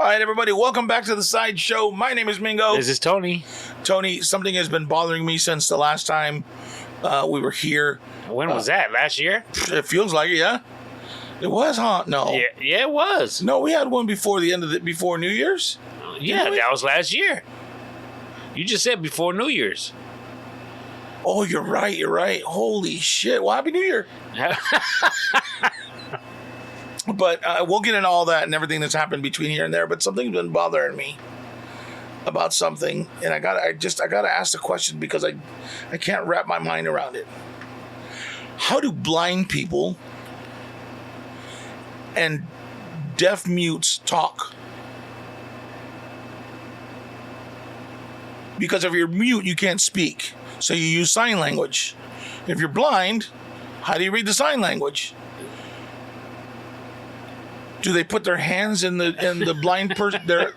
right, everybody, welcome back to the Sideshow. My name is Mingo. This is Tony. Tony, something has been bothering me since the last time we were here. When was that? Last year? It feels like it, yeah. It was, huh? No. Yeah, it was. No, we had one before before New Year's. Yeah, that was last year. You just said before New Year's. Oh, you're right. Holy shit. Well, Happy New Year. But we'll get into all that and everything that's happened between here and there. But something's been bothering me about something, and I gotta ask the question because I can't wrap my mind around it. How do blind people and deaf mutes talk? Because if you're mute, you can't speak, so you use sign language. If you're blind, how do you read the sign language? Do they put their hands in the blind person, their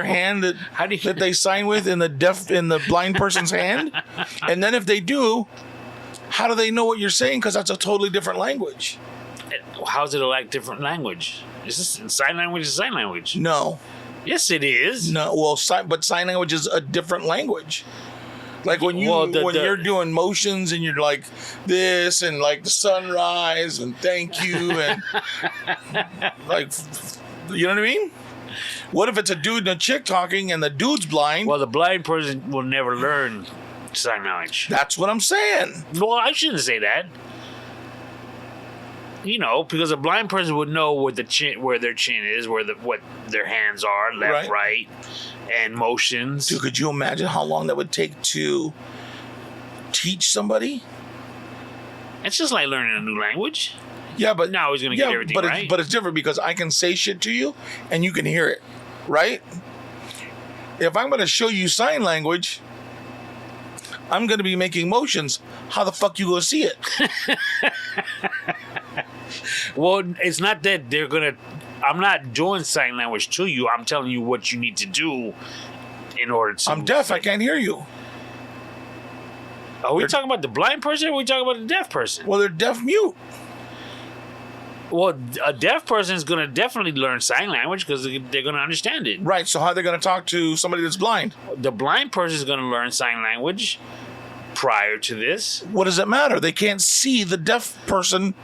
hand that they sign with in the blind person's hand? And then if they do, how do they know what you're saying? Because that's a totally different language. How's it like different language? Is this sign language? Is sign language? No. Yes, it is. No. Well, but sign language is a different language. Like when you're doing motions and you're like this and like the sunrise and thank you and like, you know what I mean? What if it's a dude and a chick talking and the dude's blind? Well, the blind person will never learn sign language. That's what I'm saying. Well, I shouldn't say that. You know, because a blind person would know where their chin is, what their hands are, left, right, and motions. Dude, could you imagine how long that would take to teach somebody? It's just like learning a new language. Yeah, but now he's gonna get everything right. But it's different because I can say shit to you and you can hear it, right? If I'm gonna show you sign language, I'm gonna be making motions. How the fuck you gonna see it? Well, it's not that they're gonna. I'm not doing sign language to you. I'm telling you what you need to do in order to. I'm deaf. I can't hear you. Are we talking about the blind person or are we talking about the deaf person? Well, they're deaf mute. Well, a deaf person is going to definitely learn sign language because they're going to understand it. Right. So how are they going to talk to somebody that's blind? The blind person is going to learn sign language prior to this. What does it matter? They can't see the deaf person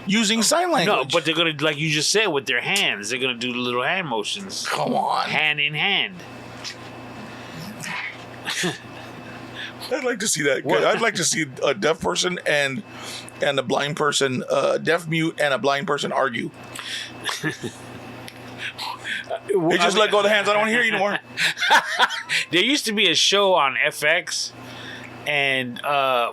using sign language. No, but they're going to, like you just said, with their hands, they're going to do the little hand motions. Come on. Hand in hand. I'd like to see that. I'd like to see a deaf person and a blind person, deaf mute and a blind person argue. Let go of the hands. I don't want to hear you anymore. There used to be a show on FX, and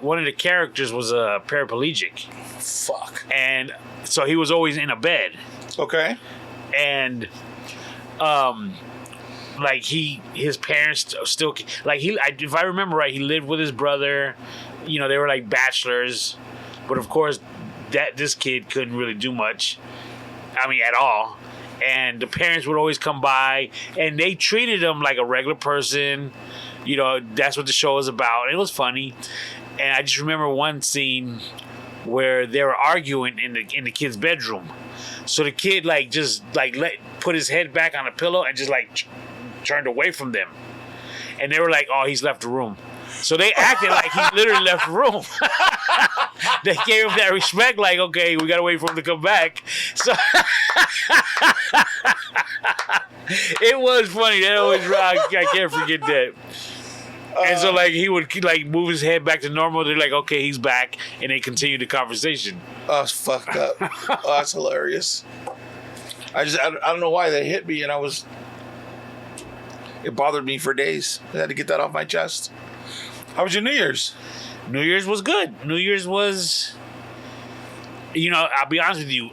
one of the characters was a paraplegic. Fuck. And so he was always in a bed. Okay. And like his parents still, like if I remember right, he lived with his brother. You know, they were like bachelors, but of course this kid couldn't really do much. I mean, at all. And the parents would always come by, and they treated him like a regular person. You know, that's what the show was about. It was funny, and I just remember one scene where they were arguing in the kid's bedroom. So the kid put his head back on the pillow and just turned away from them. And they were like, oh, he's left the room. So they acted like he literally left the room. They gave him that respect, like, okay, we got to wait for him to come back. So it was funny. That always, I can't forget that. And so, he would, move his head back to normal. They're like, okay, he's back. And they continued the conversation. Oh, it's fucked up. Oh, that's hilarious. I don't know why they hit me, and it bothered me for days. I had to get that off my chest. How was your New Year's? New Year's was good. New Year's was, I'll be honest with you.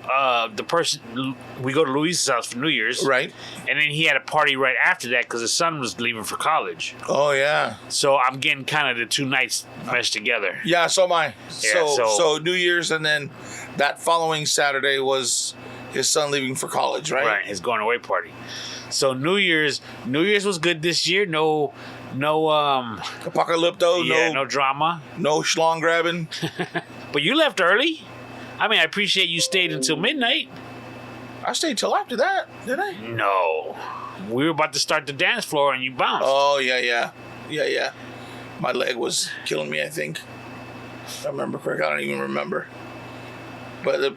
We go to Luis's house for New Year's. Right. And then he had a party right after that because his son was leaving for college. Oh, yeah. So I'm getting kind of the two nights meshed together. Yeah, so am I. Yeah, so New Year's, and then that following Saturday was his son leaving for college, right? Right, his going away party. So New Year's was good this year. No apocalypto. Yeah, no drama. No schlong grabbing. But you left early. I mean, I appreciate you stayed until midnight. I stayed till after that, didn't I? No. We were about to start the dance floor and you bounced. Oh, yeah. My leg was killing me, I think. If I remember correctly. I don't even remember. But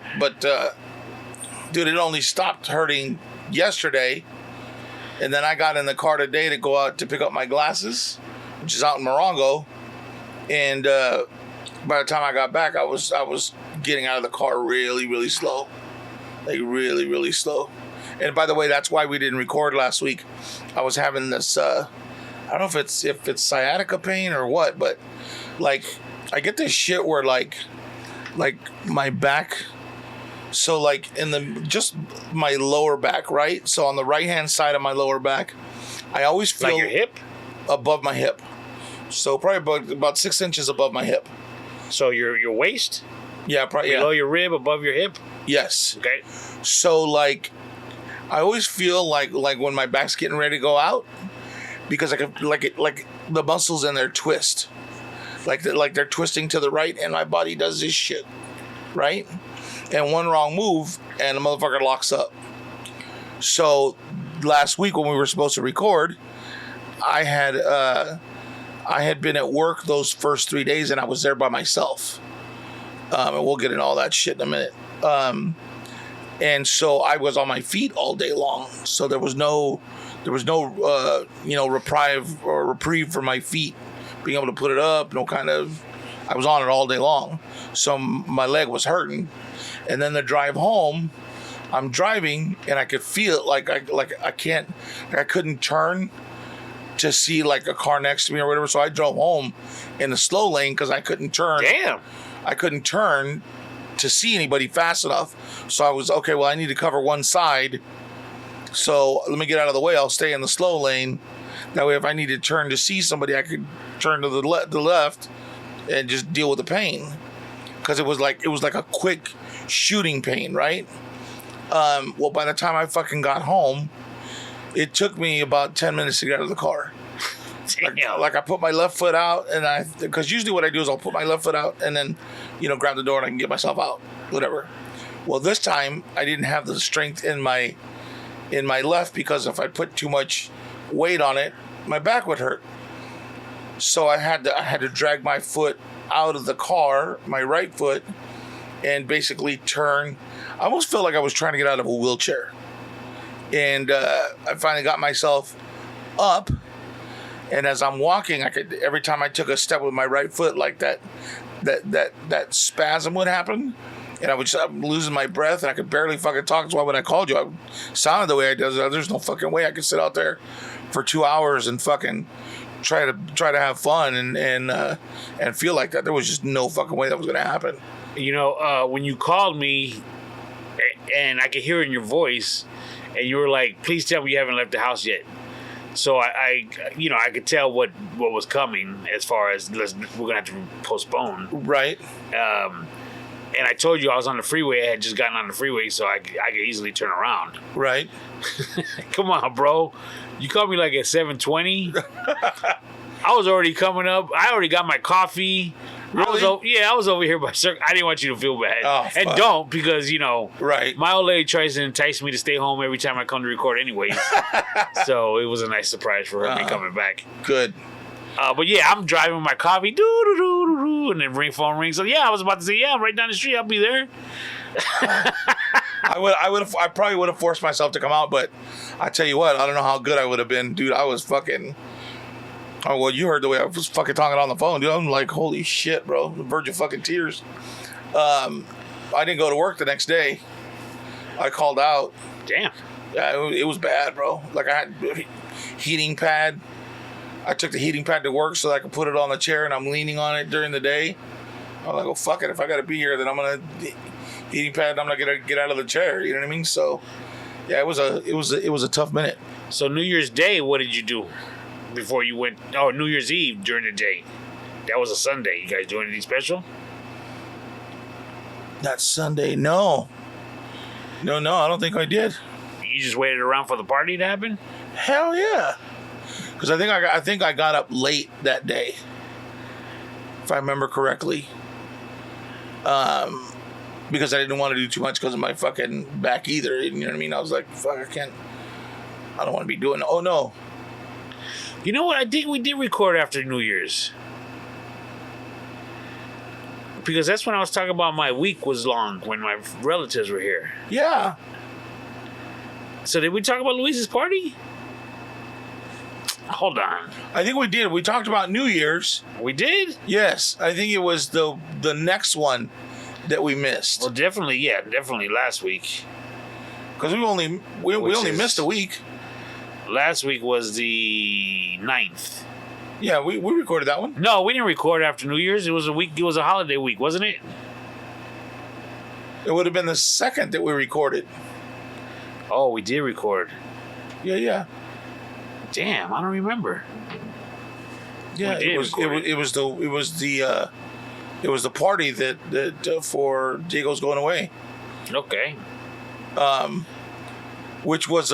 dude, it only stopped hurting yesterday. And then I got in the car today to go out to pick up my glasses, which is out in Morongo. And by the time I got back, I was getting out of the car really, really slow. Like really, really slow. And by the way, that's why we didn't record last week. I was having this, I don't know if it's sciatica pain or what, but like I get this shit where like my back, so like just my lower back, right? So on the right hand side of my lower back, I always feel like your hip above my hip. So probably about 6 inches above my hip. So your waist? Yeah, probably below your rib, above your hip? Yes. Okay. So like I always feel like when my back's getting ready to go out, because I could like the muscles in there twist, like they're twisting to the right, and my body does this shit, right? And one wrong move, and the motherfucker locks up. So last week when we were supposed to record, I had been at work those first 3 days, and I was there by myself. And we'll get into all that shit in a minute. And so I was on my feet all day long. So there was no reprieve for my feet, being able to put it up. I was on it all day long. So my leg was hurting. And then the drive home, I'm driving and I could feel it like I couldn't turn to see like a car next to me or whatever. So I drove home in the slow lane because I couldn't turn. Damn. I couldn't turn to see anybody fast enough. So I was, okay, well, I need to cover one side. So let me get out of the way. I'll stay in the slow lane. That way, if I need to turn to see somebody, I could turn to the left and just deal with the pain. Because it was like a quick shooting pain, right? Well, by the time I fucking got home, it took me about 10 minutes to get out of the car. Like I put my left foot out, and because usually what I do is I'll put my left foot out and then, grab the door and I can get myself out, whatever. Well, this time I didn't have the strength in my left, because if I put too much weight on it, my back would hurt. So I had to drag my foot out of the car, my right foot, and basically turn. I almost felt like I was trying to get out of a wheelchair. And I finally got myself up. And as I'm walking, every time I took a step with my right foot, like that spasm would happen, and I'm losing my breath, and I could barely fucking talk. That's why when I called you, I sounded the way I did. There's no fucking way I could sit out there for 2 hours and fucking try to have fun and feel like that. There was just no fucking way that was gonna happen. When you called me, and I could hear in your voice, and you were like, "Please tell me you haven't left the house yet." So I could tell what was coming, as far as we're gonna have to postpone. Right. And I told you I was on the freeway. I had just gotten on the freeway, so I could easily turn around. Right. Come on, bro. You called me like at 7:20. I was already coming up. I already got my coffee. Really? I was over here by Circle. I didn't want you to feel bad. Oh, and don't, because, right. My old lady tries to entice me to stay home every time I come to record anyways. So it was a nice surprise for her me coming back. Good. But yeah, I'm driving my coffee, and then phone rings. So yeah, I was about to say, I'm right down the street. I'll be there. I probably would have forced myself to come out, but I tell you what, I don't know how good I would have been, dude. I was fucking. Oh, well, you heard the way I was fucking talking on the phone, dude. I'm like, holy shit, bro. The verge of fucking tears. I didn't go to work the next day. I called out. Damn. Yeah, it was bad, bro. Like, I had heating pad. I took the heating pad to work so that I could put it on the chair, and I'm leaning on it during the day. I'm like, oh, fuck it. If I got to be here, then I'm going to heating pad. I'm not going to get out of the chair. You know what I mean? So, yeah, it was a tough minute. So New Year's Day, what did you do before you went? Oh, New Year's Eve during the day. That was a Sunday. You guys doing anything special? That Sunday, no. No, I don't think I did. You just waited around for the party to happen? Hell yeah. Because I think I got up late that day, if I remember correctly. Because I didn't want to do too much because of my fucking back either. You know what I mean? I was like, fuck, I I don't want to be doing. Oh no. You know what? I think we did record after New Year's. Because that's when I was talking about my week was long when my relatives were here. Yeah. So did we talk about Luis's party? Hold on. I think we did. We talked about New Year's. We did? Yes. I think it was the next one that we missed. Well, definitely last week. Because we only missed a week. Last week was the 9th. Yeah, we recorded that one. No, we didn't record after New Year's. It was a holiday week, wasn't it? It would have been the 2nd that we recorded. Oh, we did record. Yeah. Damn, I don't remember. Yeah, it was the party that for Diego's going away. Okay. Which was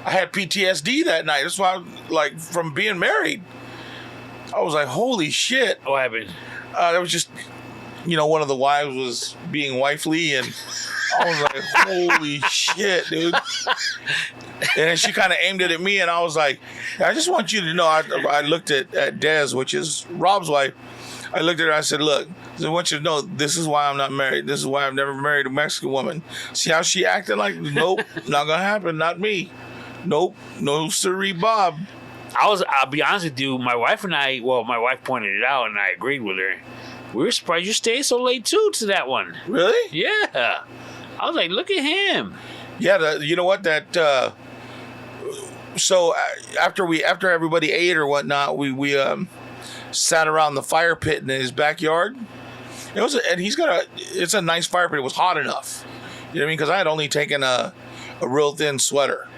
I had PTSD that night. That's why, like, from being married, I was like, holy shit. What happened? That was just, one of the wives was being wifely, and I was like, holy shit, dude. And then she kind of aimed it at me, and I was like, I just want you to know, I looked at Des, which is Rob's wife. I looked at her, I said, look, I want you to know, this is why I'm not married. This is why I've never married a Mexican woman. See how she acted like, nope, not going to happen, not me. Nope, no siree, Bob. I'll be honest with you, my wife and I, my wife pointed it out, and I agreed with her. We were surprised you stayed so late, too, to that one. Really? Yeah. I was like, look at him. Yeah, you know what, so after everybody ate or whatnot, we sat around the fire pit in his backyard. It's a nice fire pit. It was hot enough. You know what I mean? Because I had only taken a real thin sweater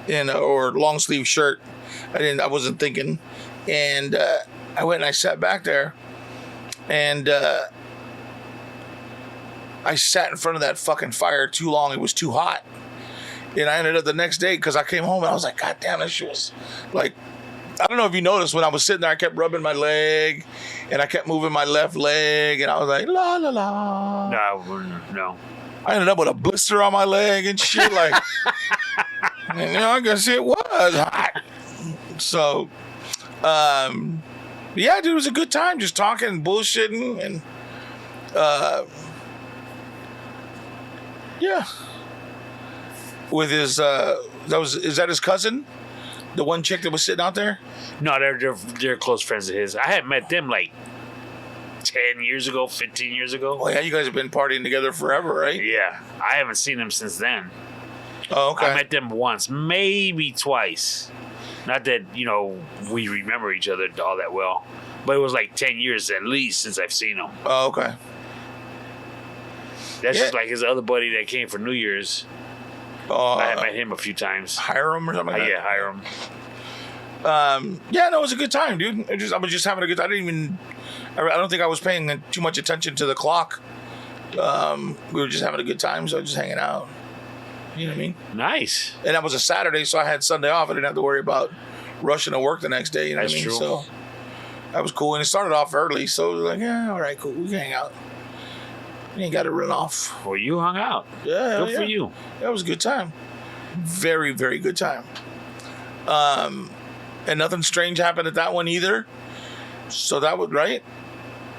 or long sleeve shirt. I wasn't thinking. And I went and I sat back there, and I sat in front of that fucking fire too long. It was too hot. And I ended up the next day, because I came home and I was like, God damn, that shit was like, I don't know if you noticed, when I was sitting there, I kept rubbing my leg and I kept moving my left leg, and I was like, la la la. No. I ended up with a blister on my leg and shit. Like, and, I guess it was hot. So, yeah, dude, it was a good time just talking, bullshitting, and yeah. With his, is that his cousin? The one chick that was sitting out there? No, they're close friends of his. I had met them like 10 years ago, 15 years ago. Oh, yeah, you guys have been partying together forever, right? Yeah, I haven't seen them since then. Oh, okay. I met them once, maybe twice. Not that, we remember each other all that well, but it was like 10 years at least since I've seen them. Oh, okay. That's just like his other buddy that came for New Year's. I had met him a few times. Hiram or something like that? Yeah, Hiram. Yeah, no, it was a good time, dude. I was just having a good time. I don't think I was paying too much attention to the clock. We were just having a good time, so just hanging out. You know what I mean? Nice. And that was a Saturday, so I had Sunday off. I didn't have to worry about rushing to work the next day. You know what I mean? True. So that was cool. And it started off early, so it was like, yeah, all right, cool. We can hang out. You ain't got to run off. Well, you hung out. Yeah. Good for you. That was a good time. Very, very good time. And nothing strange happened at that one either. So that was right.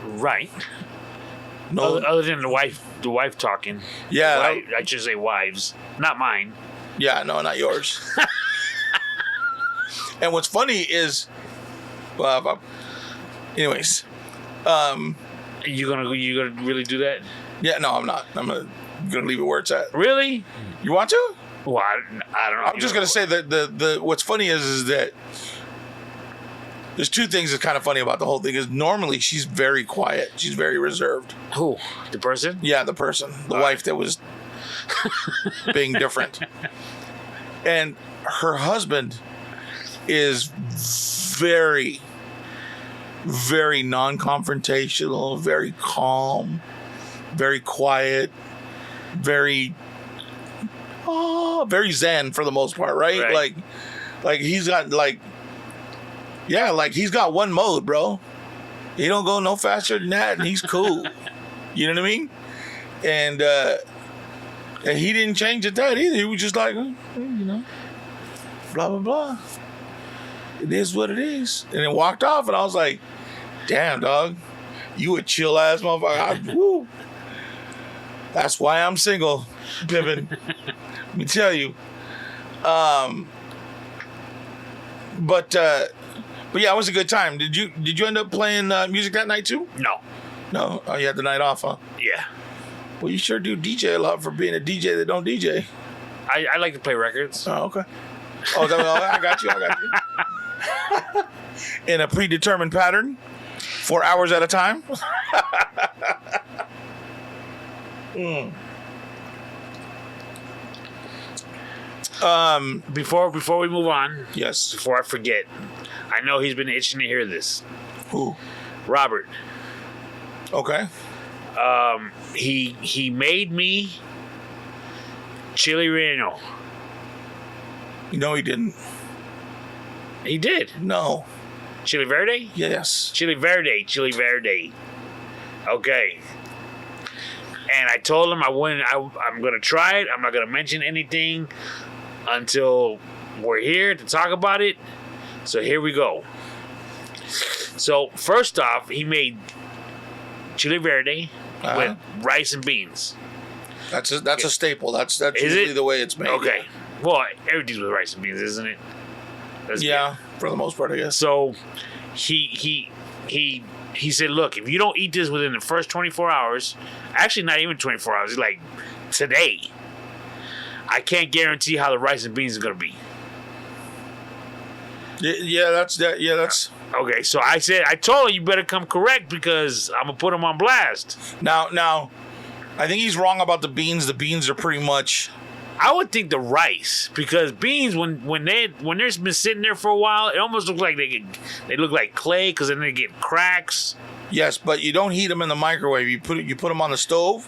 Right. No, other than the wife talking. Yeah. I should say wives, not mine. Yeah, no, not yours. And what's funny is, anyways, You gonna really do that? yeah, no, I'm not. I'm gonna leave it where it's at. Really? You want to? Well, I don't know. I'm just gonna say that the what's funny is that there's two things that's kind of funny about the whole thing. Is normally she's very quiet. She's very reserved. Who? The person? Yeah, the person, the wife that was being different, and her husband is very, very non-confrontational, very calm, very quiet, very zen for the most part, right? Like he's got he's got one mode, bro. He don't go no faster than that, and he's cool. You know what I mean? And And he didn't change it that either. He was just like, blah, blah, blah. It is what it is. And then walked off, and I was like, damn, dog. You a chill ass motherfucker. Woo. That's why I'm single, Pippin. Let me tell you. But yeah, it was a good time. Did you end up playing music that night too? No. Oh, you had the night off, huh? Yeah. Well, you sure do DJ a lot for being a DJ that don't DJ. I like to play records. Oh, okay. Oh, I got you. In a predetermined pattern, 4 hours at a time. Before we move on, yes. Before I forget, I know he's been itching to hear this. Who? Robert. Okay. He made me chili relleno. No, he didn't. He did. No. Chili verde? Yes. Chili verde. Okay. And I told him I'm going to try it. I'm not going to mention anything until we're here to talk about it. So here we go. So first off, he made chili verde with rice and beans. That's a staple. That's usually the way it's made. Okay. Yeah. Well, everything's with rice and beans, isn't it? Yeah, for the most part, I guess. So he said, look, if you don't eat this within the first 24 hours, actually not even 24 hours, he's like, today, I can't guarantee how the rice and beans are going to be. Yeah, that's okay. So I told him you better come correct because I'm gonna put him on blast. Now, I think he's wrong about the beans. The beans are pretty much. I would think the rice, because beans when they've been sitting there for a while, it almost looks like they look like clay because then they get cracks. Yes, but you don't heat them in the microwave. You put them on the stove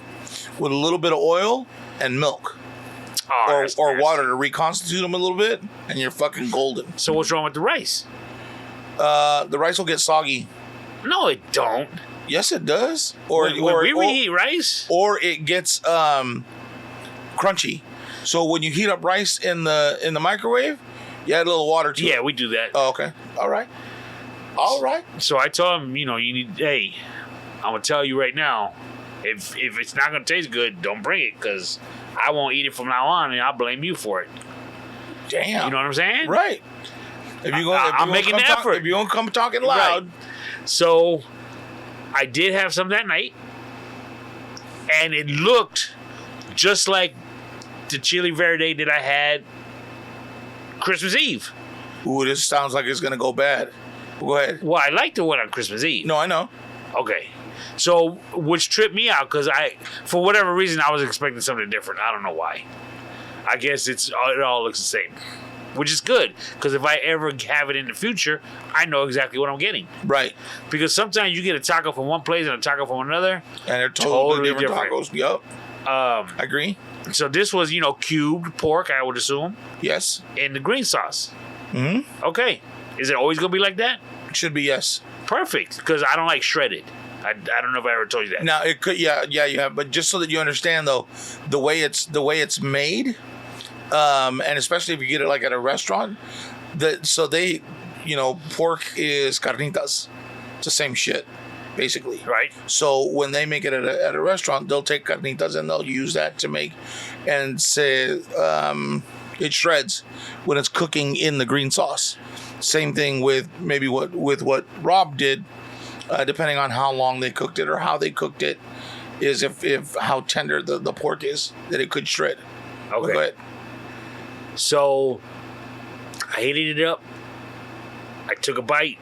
with a little bit of oil and milk. Or water to reconstitute them a little bit, and you're fucking golden. So what's wrong with the rice? The rice will get soggy. No, it don't. Yes, it does. When we eat rice, or it gets crunchy. So when you heat up rice in the microwave, you add a little water to it. Yeah, we do that. Oh, okay. All right. So I told him, you need. Hey, I'm gonna tell you right now, if it's not gonna taste good, don't bring it because I won't eat it from now on, and I'll blame you for it. Damn. You know what I'm saying? Right. I'm making an effort. If you won't come talking loud. Right. So I did have some that night, and it looked just like the chili verde that I had Christmas Eve. Ooh, this sounds like it's gonna go bad. Go ahead. Well, I liked the one on Christmas Eve. No, I know. Okay. So, which tripped me out because for whatever reason, I was expecting something different. I don't know why. I guess it all looks the same, which is good because if I ever have it in the future, I know exactly what I'm getting. Right. Because sometimes you get a taco from one place and a taco from another, and they're totally different tacos. Yup. I agree. So this was, cubed pork, I would assume. Yes. In the green sauce. Mm-hmm. Okay. Is it always gonna be like that? It should be, yes. Perfect. Because I don't like shredded. I don't know if I ever told you that. Now it could, yeah, you have, but just so that you understand though, the way it's made, and especially if you get it like at a restaurant, pork is carnitas. It's the same shit, basically. Right. So when they make it at a restaurant, they'll take carnitas and they'll use that to make, and say it shreds when it's cooking in the green sauce. Same thing with maybe what Rob did. Depending on how long they cooked it or how they cooked it, is if how tender the pork is, that it could shred. Okay. Go ahead. So I heated it up. I took a bite,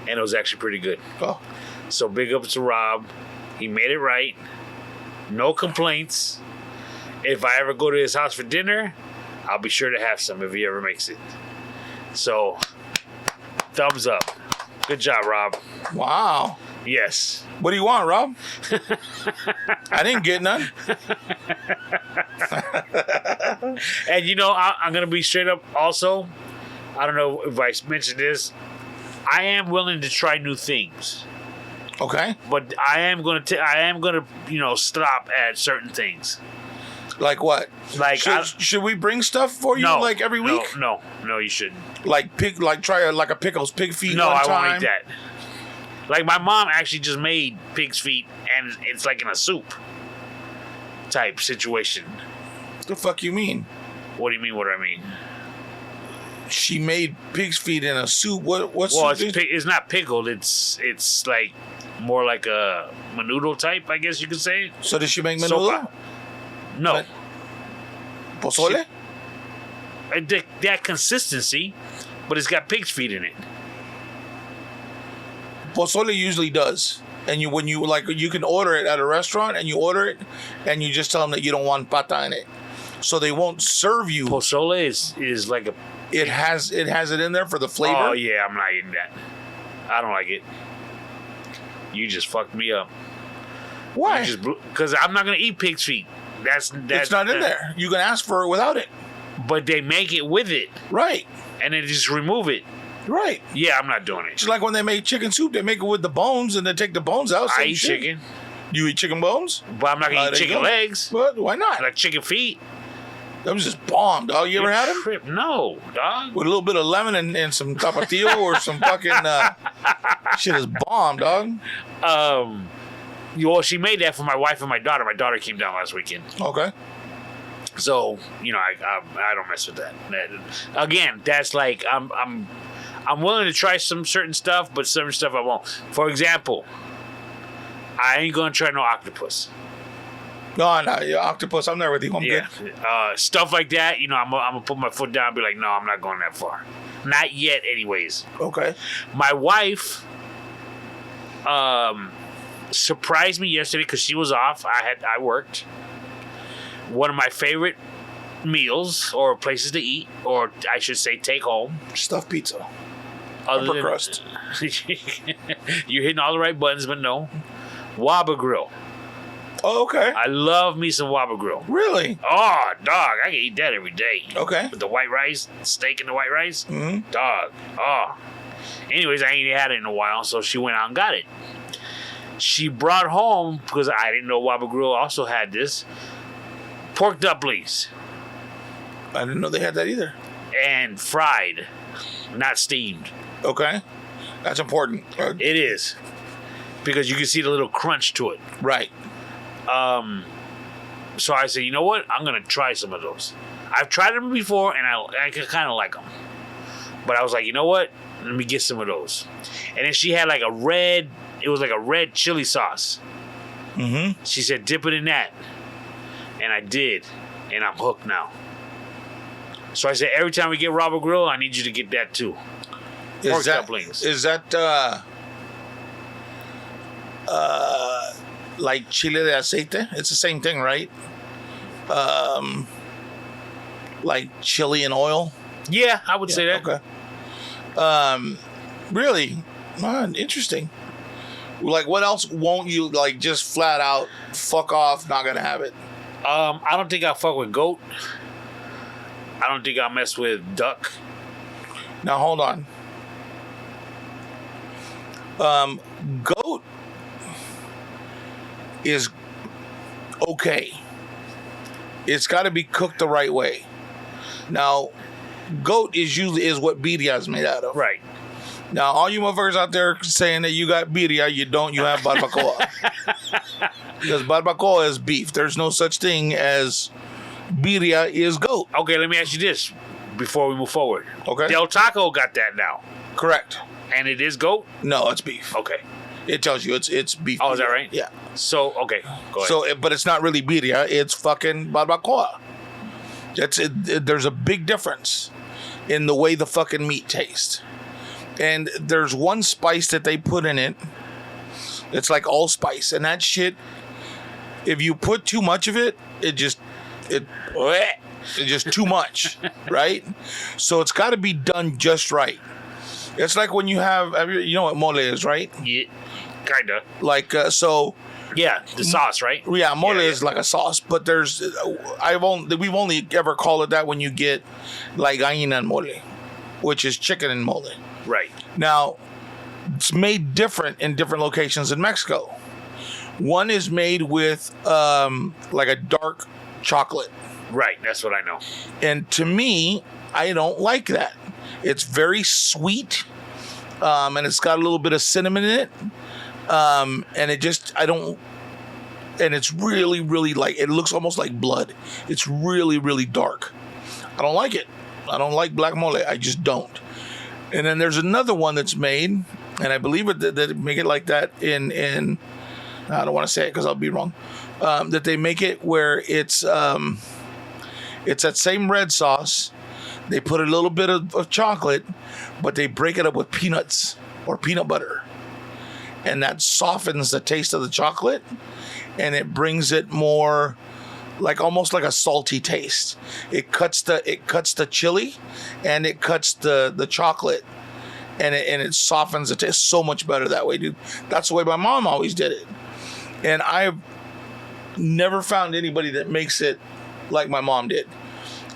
and it was actually pretty good. Oh. So big ups to Rob. He made it right. No complaints. If I ever go to his house for dinner, I'll be sure to have some if he ever makes it. So, thumbs up. Good job, Rob. Wow. Yes. What do you want, Rob? I didn't get none. And I'm going to be straight up also. I don't know if I mentioned this. I am willing to try new things. Okay. But I am going to stop at certain things. Like what? Like, should we bring stuff for you like every week? No, you shouldn't. Like try a pickles pig feet. No, one I time. won't eat that. Like my mom actually just made pig's feet, and it's like in a soup type situation. What the fuck you mean? What do you mean? What do I mean? She made pig's feet in a soup. What's well, it's not pickled. It's like more like a menudo type, I guess you could say. So did she make menudo? Sopa. No. Pozole? That consistency, but it's got pig's feet in it. Pozole usually does. And you can order it at a restaurant and you order it and you just tell them that you don't want pata in it. So they won't serve you. Pozole is like a... It has it in there for the flavor? Oh, yeah, I'm not eating that. I don't like it. You just fucked me up. Why? Because I'm not going to eat pig's feet. That's it's not in there. You can ask for it without it. But they make it with it. Right. And then just remove it. Right. Yeah, I'm not doing it. Just like when they make chicken soup, they make it with the bones and they take the bones out. I eat chicken. You eat chicken bones? But I'm not going to eat chicken legs. But why not? Like chicken feet. That was just bomb, dog. You ever had them? No, dog. With a little bit of lemon and some tapatio or some fucking... shit is bomb, dog. Well, she made that for my wife and my daughter. My daughter came down last weekend. Okay. So, I don't mess with that. Again, that's like I'm willing to try some certain stuff, but certain stuff I won't. For example, I ain't gonna try no octopus. No, octopus. I'm there with you. I'm good. Stuff like that. I'm gonna put my foot down and be like, no, I'm not going that far. Not yet, anyways. Okay. My wife surprised me yesterday because she was off. I worked. One of my favorite meals or places to eat, or I should say take home. Stuffed pizza. Upper crust. You're hitting all the right buttons, but no. Waba Grill. Oh, okay. I love me some Waba Grill. Really? Oh, dog. I can eat that every day. Okay. With the white rice, steak and the white rice. Mm-hmm. Dog. Oh. Anyways, I ain't had it in a while, so she went out and got it. She brought home, because I didn't know Waba Grill also had this, pork dumplings. I didn't know they had that either. And fried, not steamed. Okay. That's important. It is. Because you can see the little crunch to it. Right. So I said, you know what? I'm going to try some of those. I've tried them before, and I kind of like them. But I was like, you know what? Let me get some of those. And then she had like it was like a red chili sauce. Mm-hmm. She said, dip it in that. And I did. And I'm hooked now. So I said, every time we get Waba Grill, I need you to get that too. Pork dumplings. Is that like chile de aceite? It's the same thing, right? Like chili and oil? Yeah, I would say that. Okay. Really? Interesting. Like, what else won't you, like, just flat out fuck off, not gonna have it? I don't think I'll fuck with goat. I don't think I'll mess with duck. Now, hold on. Goat is okay. It's got to be cooked the right way. Now, goat is what birria is made out of. Right. Now, all you motherfuckers out there saying that you got birria, you don't. You have barbacoa. Because barbacoa is beef. There's no such thing as birria is goat. Okay, let me ask you this before we move forward. Okay. Del Taco got that now. Correct. And it is goat? No, it's beef. Okay. It tells you it's beef. Oh, is that right? Yeah. So, okay, go ahead. So, but it's not really birria. It's fucking barbacoa. There's a big difference in the way the fucking meat tastes. And there's one spice that they put in it. It's like allspice. And that shit, if you put too much of it, it's just too much, right? So it's got to be done just right. It's like when you you know what mole is, right? Yeah, kind of. Like, so... Yeah, the sauce, right? Yeah, mole is like a sauce, but we've only ever called it that when you get like gallina and mole, which is chicken and mole. Right. Now, it's made different in different locations in Mexico. One is made with like a dark chocolate. Right, that's what I know. And to me, I don't like that. It's very sweet, and it's got a little bit of cinnamon in it, and and it's really, really it looks almost like blood. It's really, really dark. I don't like it. I don't like black mole. I just don't. And then there's another one that's made, and I believe that they make it like that in I don't want to say it because I'll be wrong. That they make it where it's that same red sauce. They put a little bit of chocolate, but they break it up with peanuts or peanut butter. And that softens the taste of the chocolate, and it brings it more almost like a salty taste. It cuts the chili, and it cuts the chocolate, and it softens the taste so much better that way, dude. That's the way my mom always did it. And I've never found anybody that makes it like my mom did.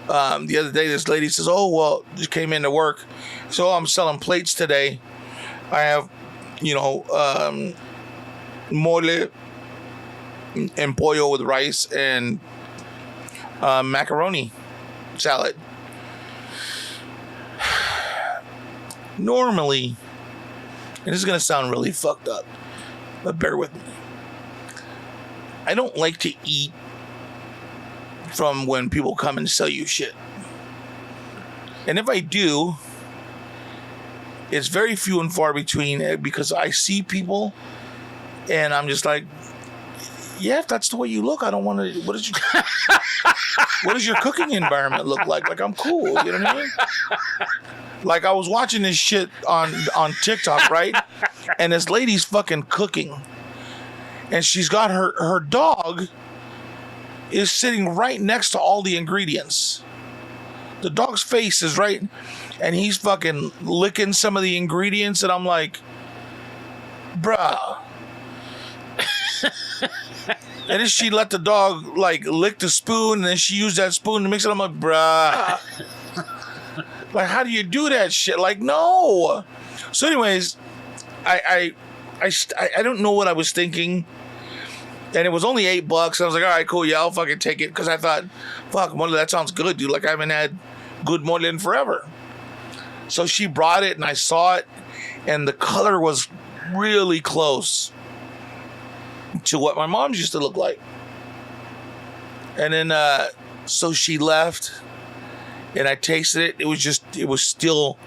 The other day, this lady says, "Oh, well, just came into work. So I'm selling plates today. I have, mole and pollo with rice and macaroni salad." Normally, and this is going to sound really fucked up, but bear with me. I don't like to eat from when people come and sell you shit. And if I do, it's very few and far between, because I see people and I'm just like, yeah, if that's the way you look, I don't want to. What does your cooking environment look like? Like, I'm cool, you know what I mean? Like, I was watching this shit on TikTok, right? And this lady's fucking cooking, and she's got her dog is sitting right next to all the ingredients. The dog's face is right, and he's fucking licking some of the ingredients, and I'm like, bruh. And then she let the dog lick the spoon, and then she used that spoon to mix it. I'm like, bruh. Like, how do you do that shit? Like, no. So anyways, I don't know what I was thinking. And it was only $8. I was like, all right, cool. Yeah, I'll fucking take it. Because I thought, fuck, mole, that sounds good, dude. Like, I haven't had good mole in forever. So she brought it, and I saw it. And the color was really close to what my mom's used to look like. And then, so she left. And I tasted it. It was still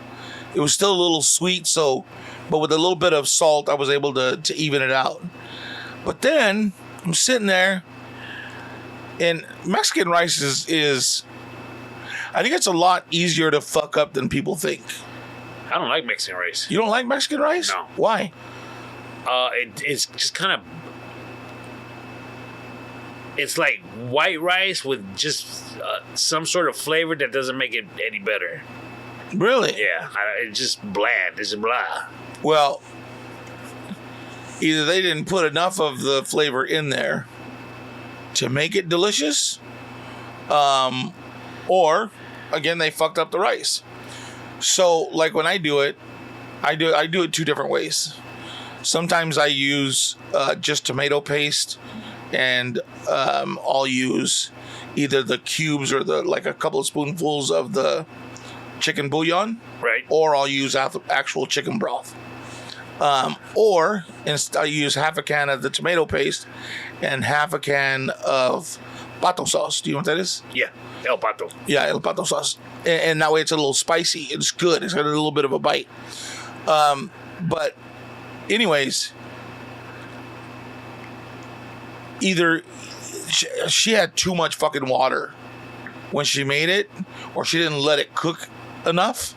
a little sweet. So, but with a little bit of salt, I was able to even it out. But then I'm sitting there, and Mexican rice is I think it's a lot easier to fuck up than people think. I don't like Mexican rice. You don't like Mexican rice? No. Why? It's just kind of, it's like white rice with just some sort of flavor that doesn't make it any better. Really? Yeah, it's just bland. It's blah. Well, either they didn't put enough of the flavor in there to make it delicious, or again, they fucked up the rice. So, like, when I do it, I do it two different ways. Sometimes I use just tomato paste, and I'll use either the cubes or a couple of spoonfuls of the chicken bouillon, right? Or I'll use actual chicken broth. Or I use half a can of the tomato paste and half a can of pato sauce. Do you know what that is? Yeah, el pato. Yeah, el pato sauce. And that way it's a little spicy. It's good. It's got a little bit of a bite. But anyways, either she had too much fucking water when she made it, or she didn't let it cook enough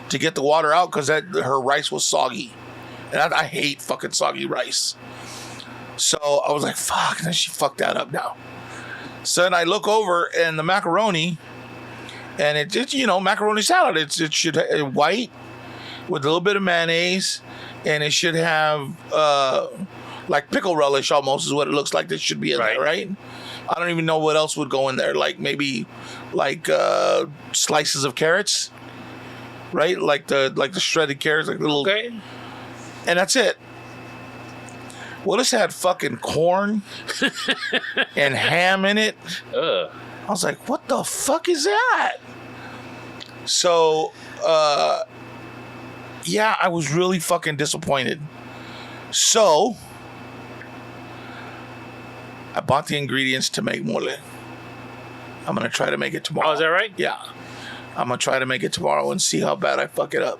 to get the water out, because her rice was soggy. And I hate fucking soggy rice. So I was like, fuck, and then she fucked that up now. So then I look over, and the macaroni, and it's macaroni salad. It should white with a little bit of mayonnaise, and it should have like pickle relish almost is what it looks like. That should be in there, right? I don't even know what else would go in there. Like maybe slices of carrots, right? Like the shredded carrots, like little. Okay. And that's it. Well, this had fucking corn and ham in it. I was like, what the fuck is that? So, yeah, I was really fucking disappointed. So, I bought the ingredients to make mole. I'm going to try to make it tomorrow. Oh, is that right? Yeah. I'm going to try to make it tomorrow and see how bad I fuck it up.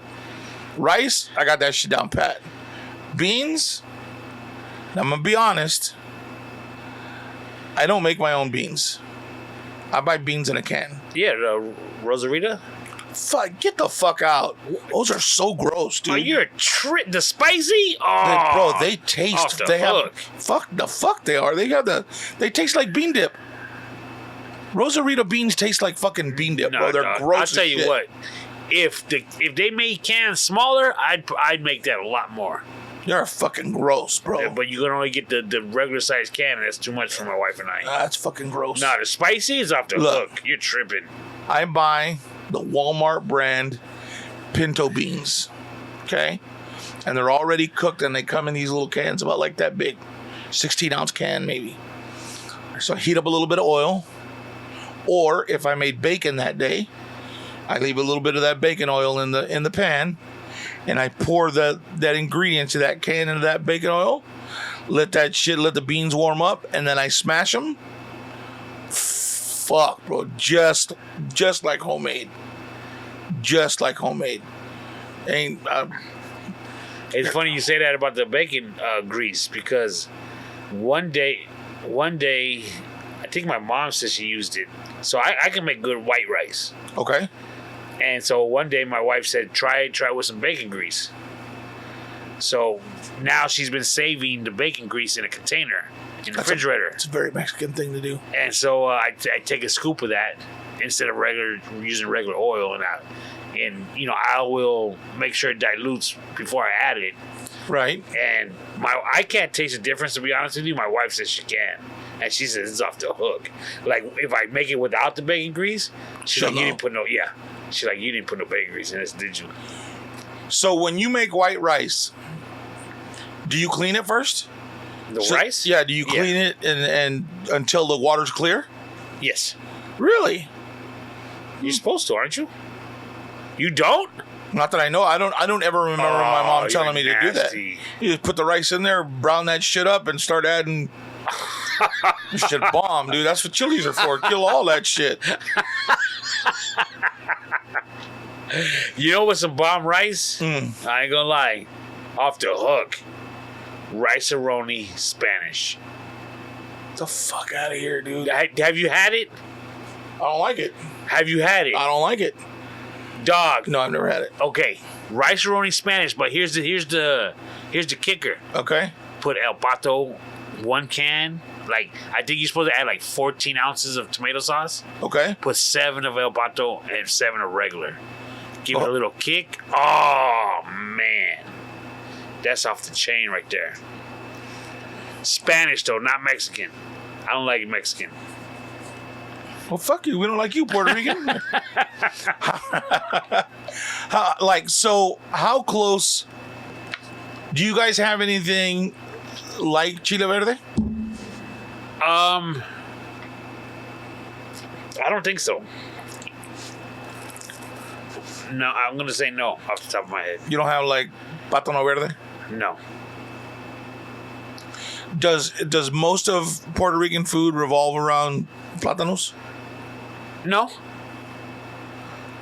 Rice, I got that shit down pat. Beans, I'm going to be honest, I don't make my own beans. I buy beans in a can. Yeah, Rosarita? Fuck, get the fuck out. Those are so gross, dude. Oh, you're a the spicy? Oh, bro, they taste. Off the they hook. Fuck they are. They taste like bean dip. Rosarita beans taste like fucking bean dip, bro. They're gross. I'll tell you what. If they made cans smaller, I'd make that a lot more. They're fucking gross, bro. Yeah, but you can only get the regular size can, and that's too much for my wife and I. That's fucking gross. No, the spicy is off the hook. You're tripping. I buy the Walmart brand pinto beans, okay? And they're already cooked, and they come in these little cans about like that big, 16-ounce can maybe. So I heat up a little bit of oil, or if I made bacon that day, I leave a little bit of that bacon oil in the pan, and I pour that ingredient to that can into that bacon oil. Let the beans warm up, and then I smash them. Fuck, bro, just like homemade. Just like homemade. It's funny you say that about the bacon grease, because one day, I think my mom said she used it. So I can make good white rice. Okay. And so one day my wife said, try with some bacon grease. So now she's been saving the bacon grease in a container in the refrigerator. It's a very Mexican thing to do. And so I take a scoop of that instead of using regular oil, and I will make sure it dilutes before I add it. Right. And I can't taste the difference, to be honest with you. My wife says she can. And she says it's off the hook. Like, if I make it without the bacon grease, she's like, you didn't put no bacon grease in this, did you? So when you make white rice, do you clean it first? The rice? Yeah, do you clean it and until the water's clear? Yes. Really? You're supposed to, aren't you? You don't? Not that I know. I don't ever remember my mom telling me to do that. You just put the rice in there, brown that shit up, and start adding. This shit bomb, dude. That's what chilies are for. Kill all that shit. You know what's some bomb rice? I ain't gonna lie. Off the hook. Rice-a-roni Spanish. Get the fuck out of here, dude. Have you had it? I don't like it. Have you had it? I don't like it. Dog. No, I've never had it. Okay. Rice-a-roni Spanish, but here's the kicker. Okay. Put El Pato 1 can. Like, I think you're supposed to add like 14 ounces of tomato sauce. Okay. Put 7 of El Pato and 7 of regular. Give it a little kick. Oh, man. That's off the chain right there. Spanish, though, not Mexican. I don't like Mexican. Well, fuck you. We don't like you, Puerto Rican. How close... Do you guys have anything like chile verde? I don't think so. No, I'm going to say no off the top of my head. You don't have like plátano verde? No. Does most of Puerto Rican food revolve around plátanos? No.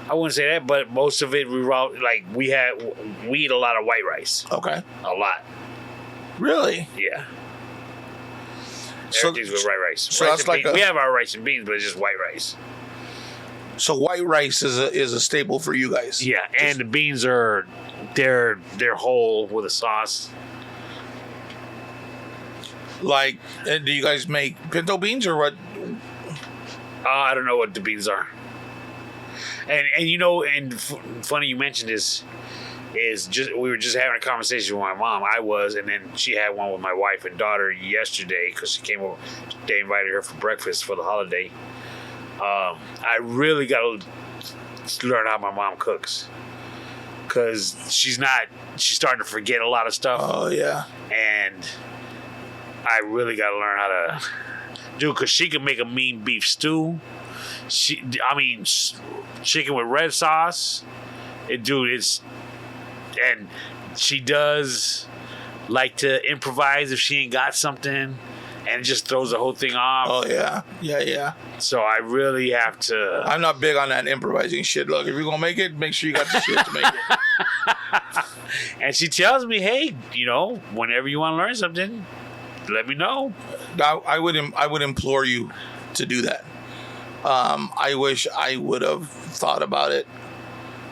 I wouldn't say that, but most of it revolve, like we eat a lot of white rice. Okay. A lot. Really? Yeah. Everything's with white rice. So that's like we have our rice and beans, but it's just white rice. So white rice is a staple for you guys. Yeah, and the beans are they're whole with a sauce. Like, do you guys make pinto beans or what? I don't know what the beans are. And funny you mentioned this is just we were just having a conversation with my mom. I was, and then she had one with my wife and daughter yesterday because she came over. They invited her for breakfast for the holiday. I really got to learn how my mom cooks because she's starting to forget a lot of stuff. Oh yeah, and I really got to learn how to do because she can make a mean beef stew. chicken with red sauce. And she does like to improvise if she ain't got something, and it just throws the whole thing off. Oh yeah. So I really have to. I'm not big on that improvising shit. Look, if you're gonna make it, make sure you got the shit to make it. And she tells me, hey, whenever you want to learn something, let me know. I would implore you to do that. I wish I would have thought about it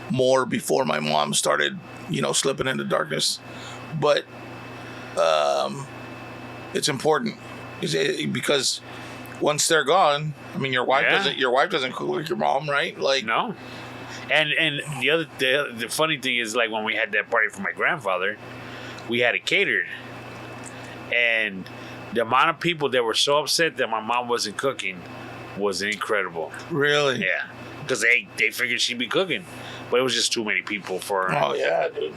more before my mom started, slipping into darkness. But it's important because once they're gone, your wife doesn't cook like your mom, right? Like no. And the funny thing is, like, when we had that party for my grandfather, we had it catered, and the amount of people that were so upset that my mom wasn't cooking was incredible. Really? Yeah, because they figured she'd be cooking, but it was just too many people for her. Oh yeah, dude.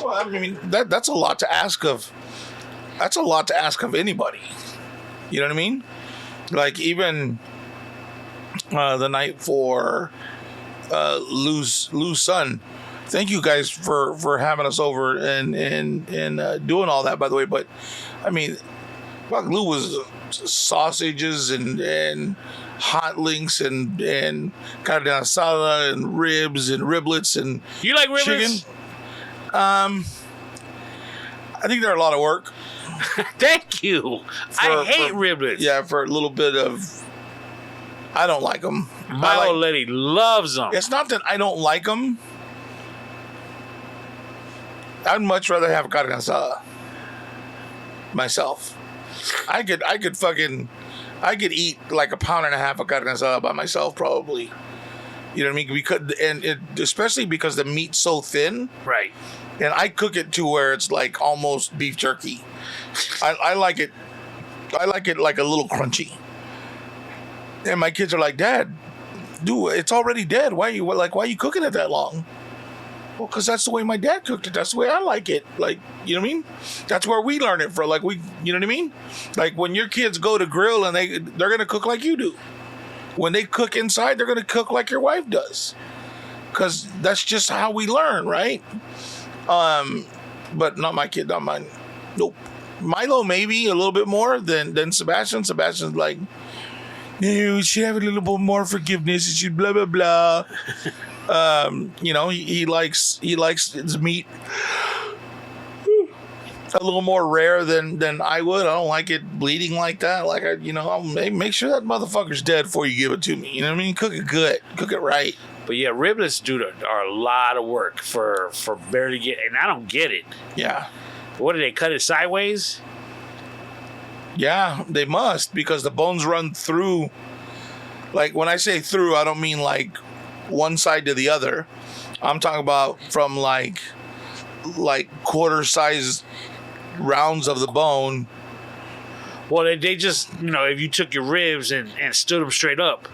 Well, that's a lot to ask of. That's a lot to ask of anybody. You know what I mean? Like, even the night for Lou's son. Thank you guys for having us over and doing all that, by the way. But Lou was sausages and hot links and carne asada and ribs and riblets and you like riblets? Chicken. I think they're a lot of work. Thank you. I hate riblets. Yeah, for a little bit of. I don't like them. My old lady loves them. It's not that I don't like them. I'd much rather have carne asada myself. I could eat like a pound and a half of carne asada by myself, probably. You know what I mean? Especially because the meat's so thin. Right. And I cook it to where it's like almost beef jerky. I like it. I like it like a little crunchy. And my kids are like, Dad, dude, it's already dead. Why are you cooking it that long? Well, because that's the way my dad cooked it. That's the way I like it. Like, you know what I mean? That's where we learn it from. Like, you know what I mean? Like, when your kids go to grill and they're going to cook like you do. When they cook inside, they're going to cook like your wife does. Because that's just how we learn, right? But not my kid, not mine. Nope. Milo maybe a little bit more than Sebastian. Sebastian's like, no, we should have a little bit more forgiveness. It should blah blah blah. He likes his meat a little more rare than I would. I don't like it bleeding like that. Like I'll make sure that motherfucker's dead before you give it to me. You know what I mean? Cook it good, cook it right. But yeah, riblets, dude, are a lot of work for barely and I don't get it. Yeah. What, do they cut it sideways? Yeah, they must, because the bones run through. Like, when I say through, I don't mean like one side to the other. I'm talking about from like quarter size rounds of the bone. Well, they just, if you took your ribs and stood them straight up.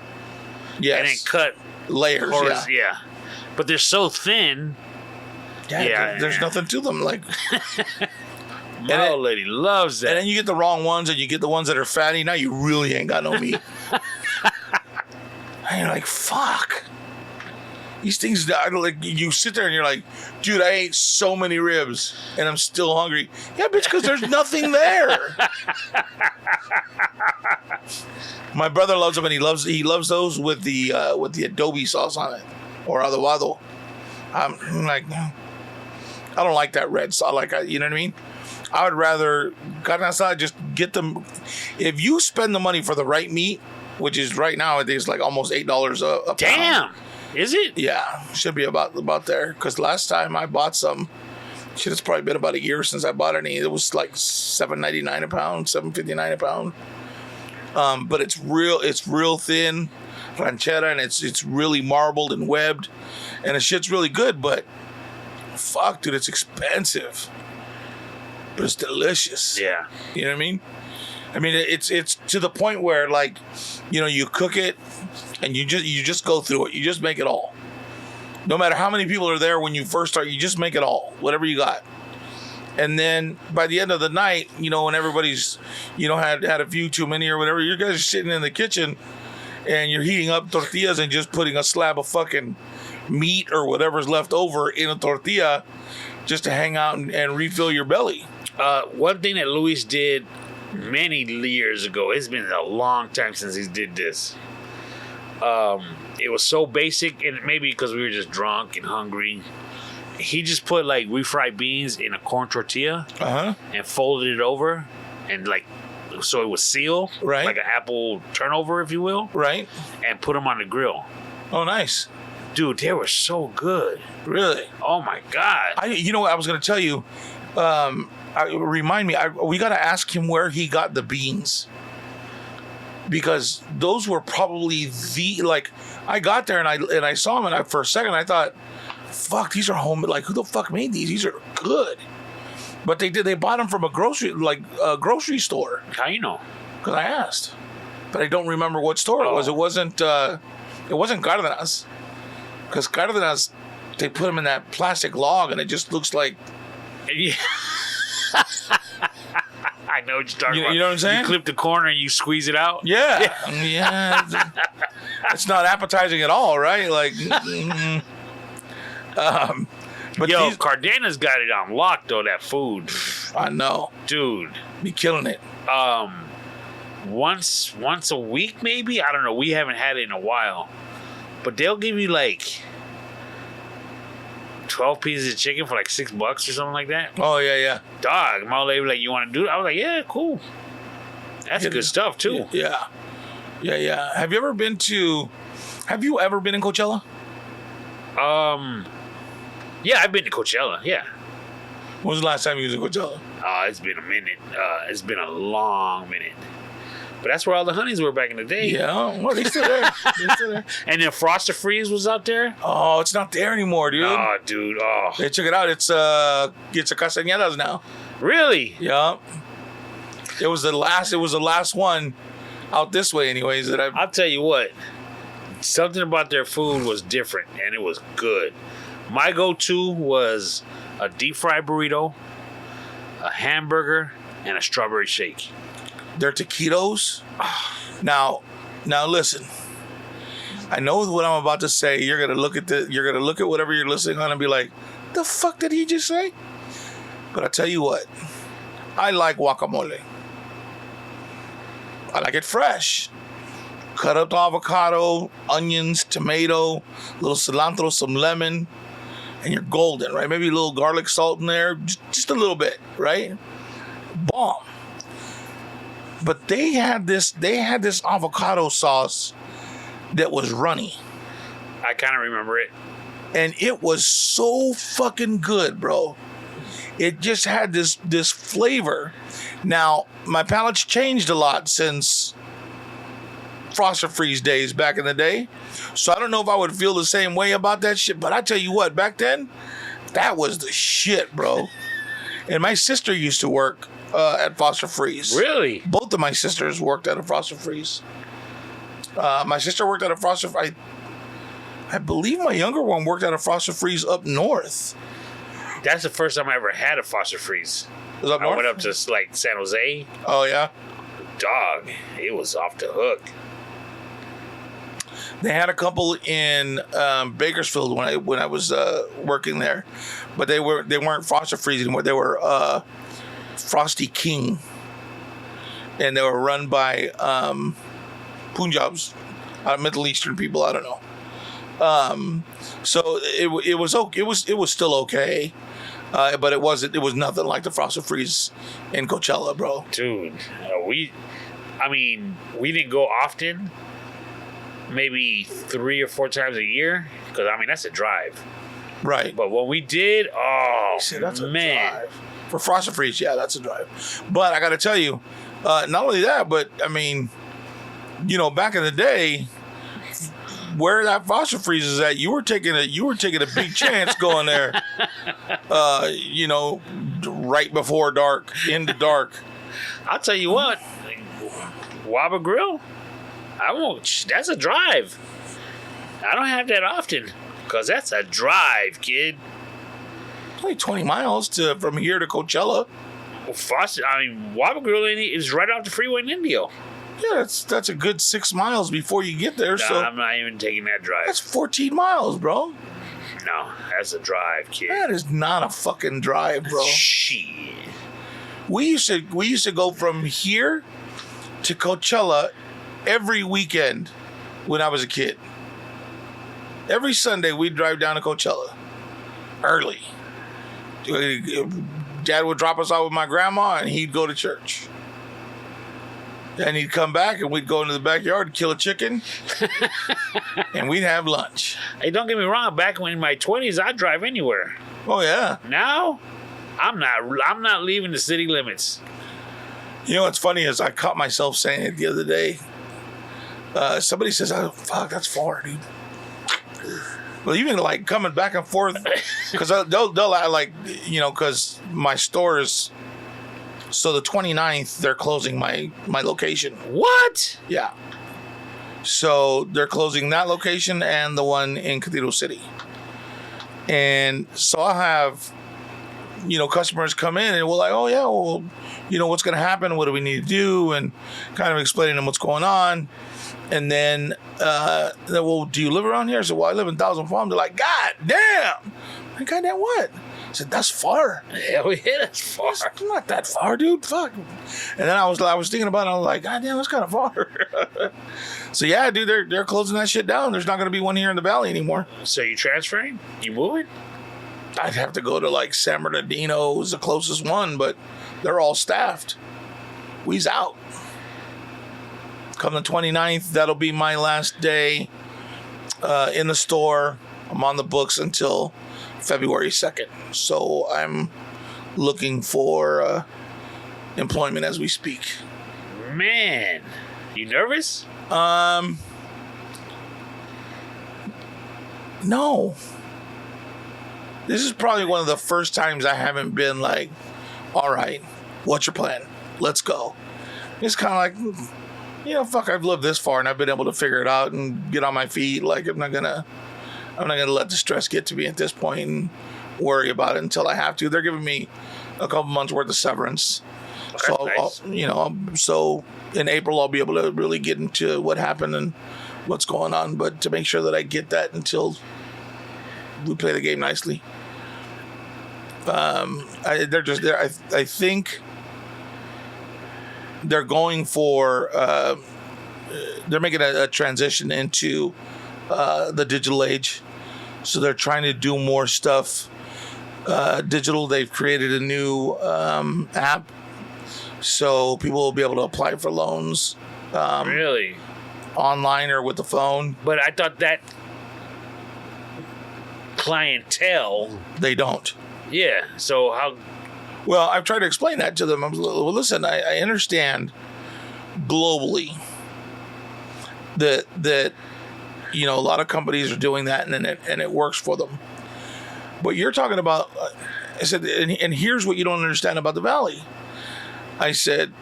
Yes. And then cut layers. Yeah. But they're so thin. Yeah. There's nothing to them. Like. My old lady loves that. And then you get the wrong ones, and you get the ones that are fatty. Now you really ain't got no meat. And you're like, fuck. These things, like, you sit there and you're like, dude, I ate so many ribs, and I'm still hungry. Yeah, bitch, because there's nothing there. My brother loves them, and he loves those with the adobe sauce on it, or adobado. I'm like, I don't like that red sauce. Like, you know what I mean? I would rather carne asada, just get them. If you spend the money for the right meat, which is right now, it's like almost $8 a pound. Damn, is it? Yeah, should be about there. Because last time I bought some, shit, it's probably been about a year since I bought any. It was like $7.99 a pound, $7.59 a pound. But it's real thin ranchera, and it's really marbled and webbed, and the shit's really good. But fuck, dude, it's expensive. But it's delicious. Yeah. You know what I mean? It's to the point where, like, you cook it and you just go through it. You just make it all. No matter how many people are there when you first start, you just make it all, whatever you got. And then by the end of the night, when everybody's, had a few too many or whatever, you guys are sitting in the kitchen and you're heating up tortillas and just putting a slab of fucking meat or whatever's left over in a tortilla just to hang out and refill your belly. One thing that Luis did many years ago, it's been a long time since he did this. It was so basic, and maybe because we were just drunk and hungry, he just put like refried beans in a corn tortilla and folded it over, and like so it was seal, right, like an apple turnover, if you will, right, and put them on the grill. Oh, nice, dude! They were so good. Really? Oh my god! You know what I was going to tell you? Remind me. We got to ask him where he got the beans, because those were probably I got there and I saw them, and for a second I thought, fuck, these are homemade. Like, who the fuck made these? These are good. But they bought them from a grocery store. How you know? Because I asked, but I don't remember what store it was. It wasn't Cárdenas, because Cárdenas, they put them in that plastic log and it just looks like. Yeah. I know what you're talking about. You know what I'm saying? You clip the corner and you squeeze it out. Yeah. Yeah. It's not appetizing at all, right? Like, but yo, Cardenas got it on lock though. That food, I know, dude, be killing it. Once a week maybe. I don't know. We haven't had it in a while, but they'll give you like 12 pieces of chicken for like $6 or something like that. Oh yeah. Dog, my old lady was like, you want to do it? I was like, yeah, cool. That's good stuff too. Yeah. Have you ever been in Coachella? Yeah, I've been to Coachella. Yeah. When was the last time you was in Coachella? It's been a minute. It's been a long minute. But that's where all the honeys were back in the day. Yeah, well, they're still there. And then Froster Freeze was out there. Oh, it's not there anymore, dude. Oh, dude. Oh. Hey, check it out. It's a Castañedas now. Really? Yeah. It was the last one out this way, anyways. I'll tell you what. Something about their food was different, and it was good. My go-to was a deep fried burrito, a hamburger, and a strawberry shake. Their taquitos. Now listen. I know what I'm about to say. You're gonna look at whatever you're listening on and be like, "The fuck did he just say?" But I tell you what, I like guacamole. I like it fresh. Cut up the avocado, onions, tomato, little cilantro, some lemon, and you're golden, right? Maybe a little garlic salt in there, just a little bit, right? Bomb. But they had this avocado sauce that was runny. I kind of remember it. And it was so fucking good, bro. It just had this flavor. Now, my palate's changed a lot since Froster Freeze days back in the day. So I don't know if I would feel the same way about that shit. But I tell you what, back then, that was the shit, bro. And my sister used to work at Froster Freeze. Really? Both of my sisters worked at a Froster Freeze. My sister worked at a Froster Freeze. I believe my younger one worked at a Froster Freeze up north. That's the first time I ever had a Froster Freeze. Was up north? I went up to like San Jose. Oh yeah. Dog, it was off the hook. They had a couple in Bakersfield when I was working there, but they weren't Froster Freeze anymore. They were Frosty King, and they were run by Punjabs, Middle Eastern people. I don't know. So it was okay. It was still okay, but it was nothing like the Froster Freeze in Coachella, bro. Dude, we didn't go often. Maybe 3 or 4 times a year, because that's a drive, right? But when we did, that's a drive for Froster Freeze. Yeah, that's a drive. But I got to tell you, not only that, but back in the day, where that Froster Freeze is at, you were taking a big chance going there. Right before dark, into dark. I'll tell you what, Waba Grill. That's a drive. I don't have that often, because that's a drive, kid. It's only 20 miles from here to Coachella. Well, Waba Grill is right off the freeway in Indio. Yeah, that's a good 6 miles before you get there. So I'm not even taking that drive. That's 14 miles, bro. No, that's a drive, kid. That is not a fucking drive, bro. Shit. We used to go from here to Coachella every weekend when I was a kid. Every Sunday we'd drive down to Coachella early. Dad would drop us off with my grandma and he'd go to church. And he'd come back and we'd go into the backyard and kill a chicken and we'd have lunch. Hey, don't get me wrong. Back when in my 20s, I'd drive anywhere. Oh, yeah. Now, I'm not leaving the city limits. You know what's funny is I caught myself saying it the other day. Somebody says, "Oh, fuck, that's far, dude." Well, even like coming back and forth, because they'll like, because my stores. So the 29th, they're closing my location. What? Yeah. So they're closing that location and the one in Cathedral City. And so I'll have, customers come in and we're like, oh, yeah, well, what's going to happen? What do we need to do? And kind of explaining to them what's going on. And then, well, do you live around here? I said, well, I live in Thousand Farms. They're like, God damn. Like, God damn what? I said, that's far. Hell yeah, that's far. It's not that far, dude. Fuck. And then I was thinking about it. I was like, God damn, that's kind of far. So yeah, dude, they're closing that shit down. There's not going to be one here in the valley anymore. So you transferring? You moving? I'd have to go to like San Bernardino is the closest one, but they're all staffed. We's out. Come the 29th, that'll be my last day in the store. I'm on the books until February 2nd. So I'm looking for employment as we speak. Man, you nervous? No. This is probably one of the first times I haven't been like, all right, what's your plan? Let's go. It's kind of like, fuck, I've lived this far and I've been able to figure it out and get on my feet. Like, I'm not gonna let the stress get to me at this point and worry about it until I have to. They're giving me a couple months worth of severance. So, nice. So in April, I'll be able to really get into what happened and what's going on. But to make sure that I get that until we play the game nicely. They're just there. I think they're going for, they're making a transition into the digital age. So they're trying to do more stuff digital. They've created a new app. So people will be able to apply for loans. Really? Online or with the phone. But I thought that clientele. They don't. Yeah. So how? Well, I've tried to explain that to them. Well, listen, I understand globally that a lot of companies are doing that and it works for them. But you're talking about, I said, and here's what you don't understand about the Valley. I said,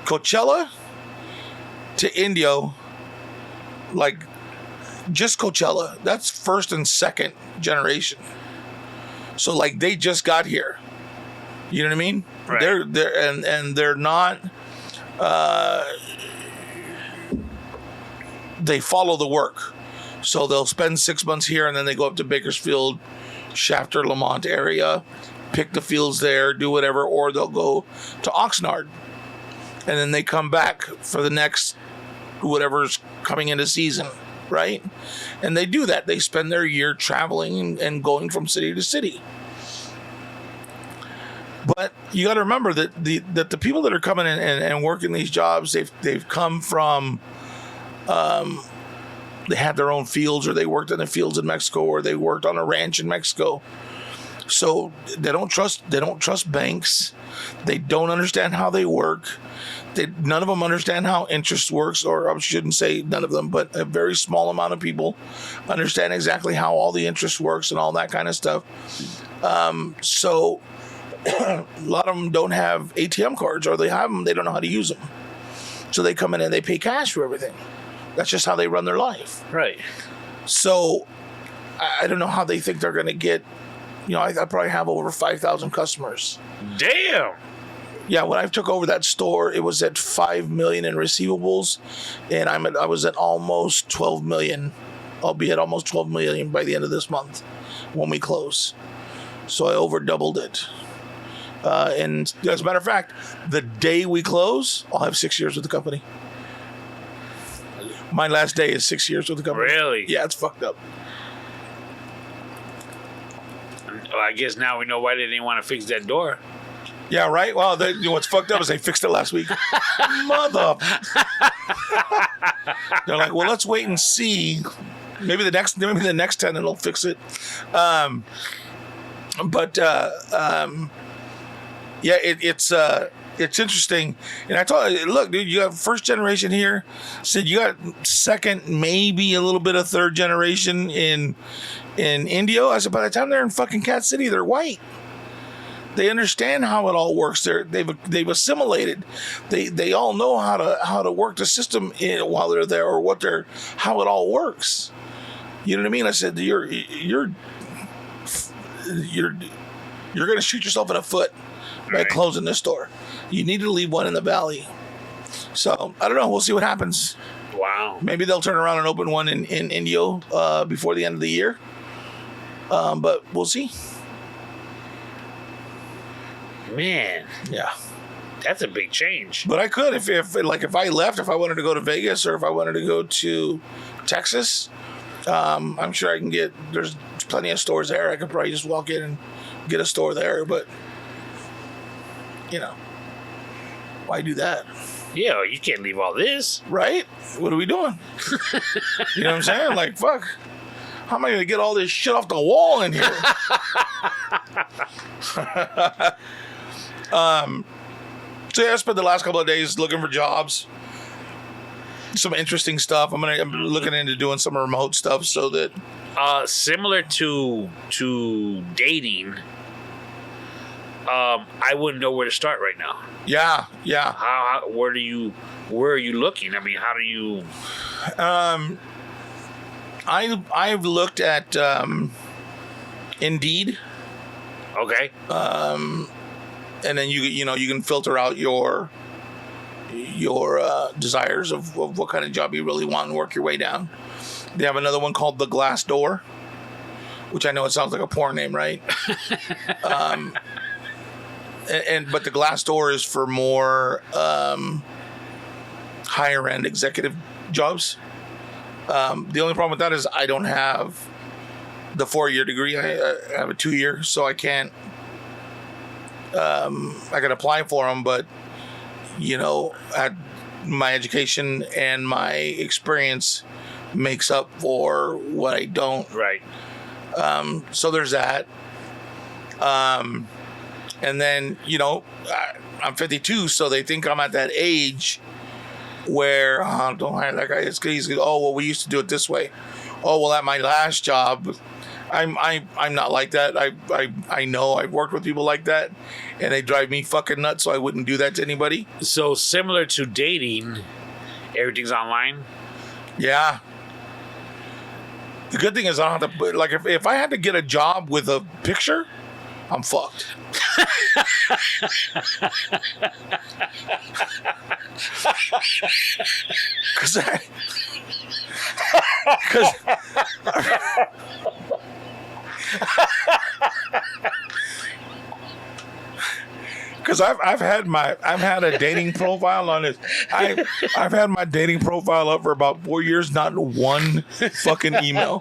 Coachella to Indio, like just Coachella, that's first and second generation. So like they just got here. You know what I mean? Right. They're not. They follow the work, so they'll spend 6 months here and then they go up to Bakersfield, Shafter, Lamont area, pick the fields there, do whatever, or they'll go to Oxnard, and then they come back for the next whatever's coming into season, right? And they do that. They spend their year traveling and going from city to city. But you got to remember that the people that are coming in and working these jobs, they've come from, they had their own fields, or they worked in the fields in Mexico, or they worked on a ranch in Mexico. So they don't trust banks. They don't understand how they work. None of them understand how interest works, or I shouldn't say none of them, but a very small amount of people understand exactly how all the interest works and all that kind of stuff. So a lot of them don't have ATM cards, or they have them, they don't know how to use them. So they come in and they pay cash for everything. That's just how they run their life. Right. So I don't know how they think they're going to get, I probably have over 5,000 customers. Damn. Yeah, when I took over that store, it was at $5 million in receivables, and I was at almost $12 million. I'll be at almost $12 million by the end of this month when we close. So I over doubled it. And as a matter of fact, the day we close, I'll have 6 years with the company. My last day is 6 years with the company. Really? Yeah, it's fucked up. Well, I guess now we know why they didn't want to fix that door. Yeah, right? Well, what's fucked up is they fixed it last week. Mother. They're like, well, let's wait and see. Maybe the next tenant will fix it. Yeah, it's interesting. And I told you, look, dude, you have first generation here. Said you got second, maybe a little bit of third generation in Indio. I said, by the time they're in fucking Cat City, they're white. They understand how it all works. They've assimilated. They all know how to work the system while they're there, or how it all works. You know what I mean? I said, you're gonna shoot yourself in the foot by closing this store. You need to leave one in the valley. So I don't know. We'll see what happens. Wow. Maybe they'll turn around and open one in Indio before the end of the year. But we'll see. Man. Yeah. That's a big change. But I could if I left, if I wanted to go to Vegas or if I wanted to go to Texas, I'm sure I can there's plenty of stores there. I could probably just walk in and get a store there, but why do that? Yeah, you can't leave all this. Right? What are we doing? You know what I'm saying? Like, fuck. How am I going to get all this shit off the wall in here? So yeah, I spent the last couple of days looking for jobs. Some interesting stuff. I'm looking into doing some remote stuff so that similar to dating. I wouldn't know where to start right now. Yeah. Where are you looking? I mean, how do you? I've looked at Indeed. Okay. And then you can filter out your desires of what kind of job you really want and work your way down. They have another one called the Glass Door, which I know it sounds like a porn name, right? But the Glass Door is for more higher end executive jobs. The only problem with that is I don't have the 4-year degree. I have a 2-year, so I can't. I can apply for them, but my education and my experience makes up for what I don't. Right. So there's that. And then I'm 52, so they think I'm at that age where don't hire that guy. It's easy. Oh well, we used to do it this way. Oh well, at my last job, I'm not like that. I know I've worked with people like that, and they drive me fucking nuts. So I wouldn't do that to anybody. So similar to dating, everything's online. Yeah. The good thing is I don't have to if I had to get a job with a picture, I'm fucked. Because I've had a dating profile on this. I've had my dating profile up for about 4 years, not one fucking email.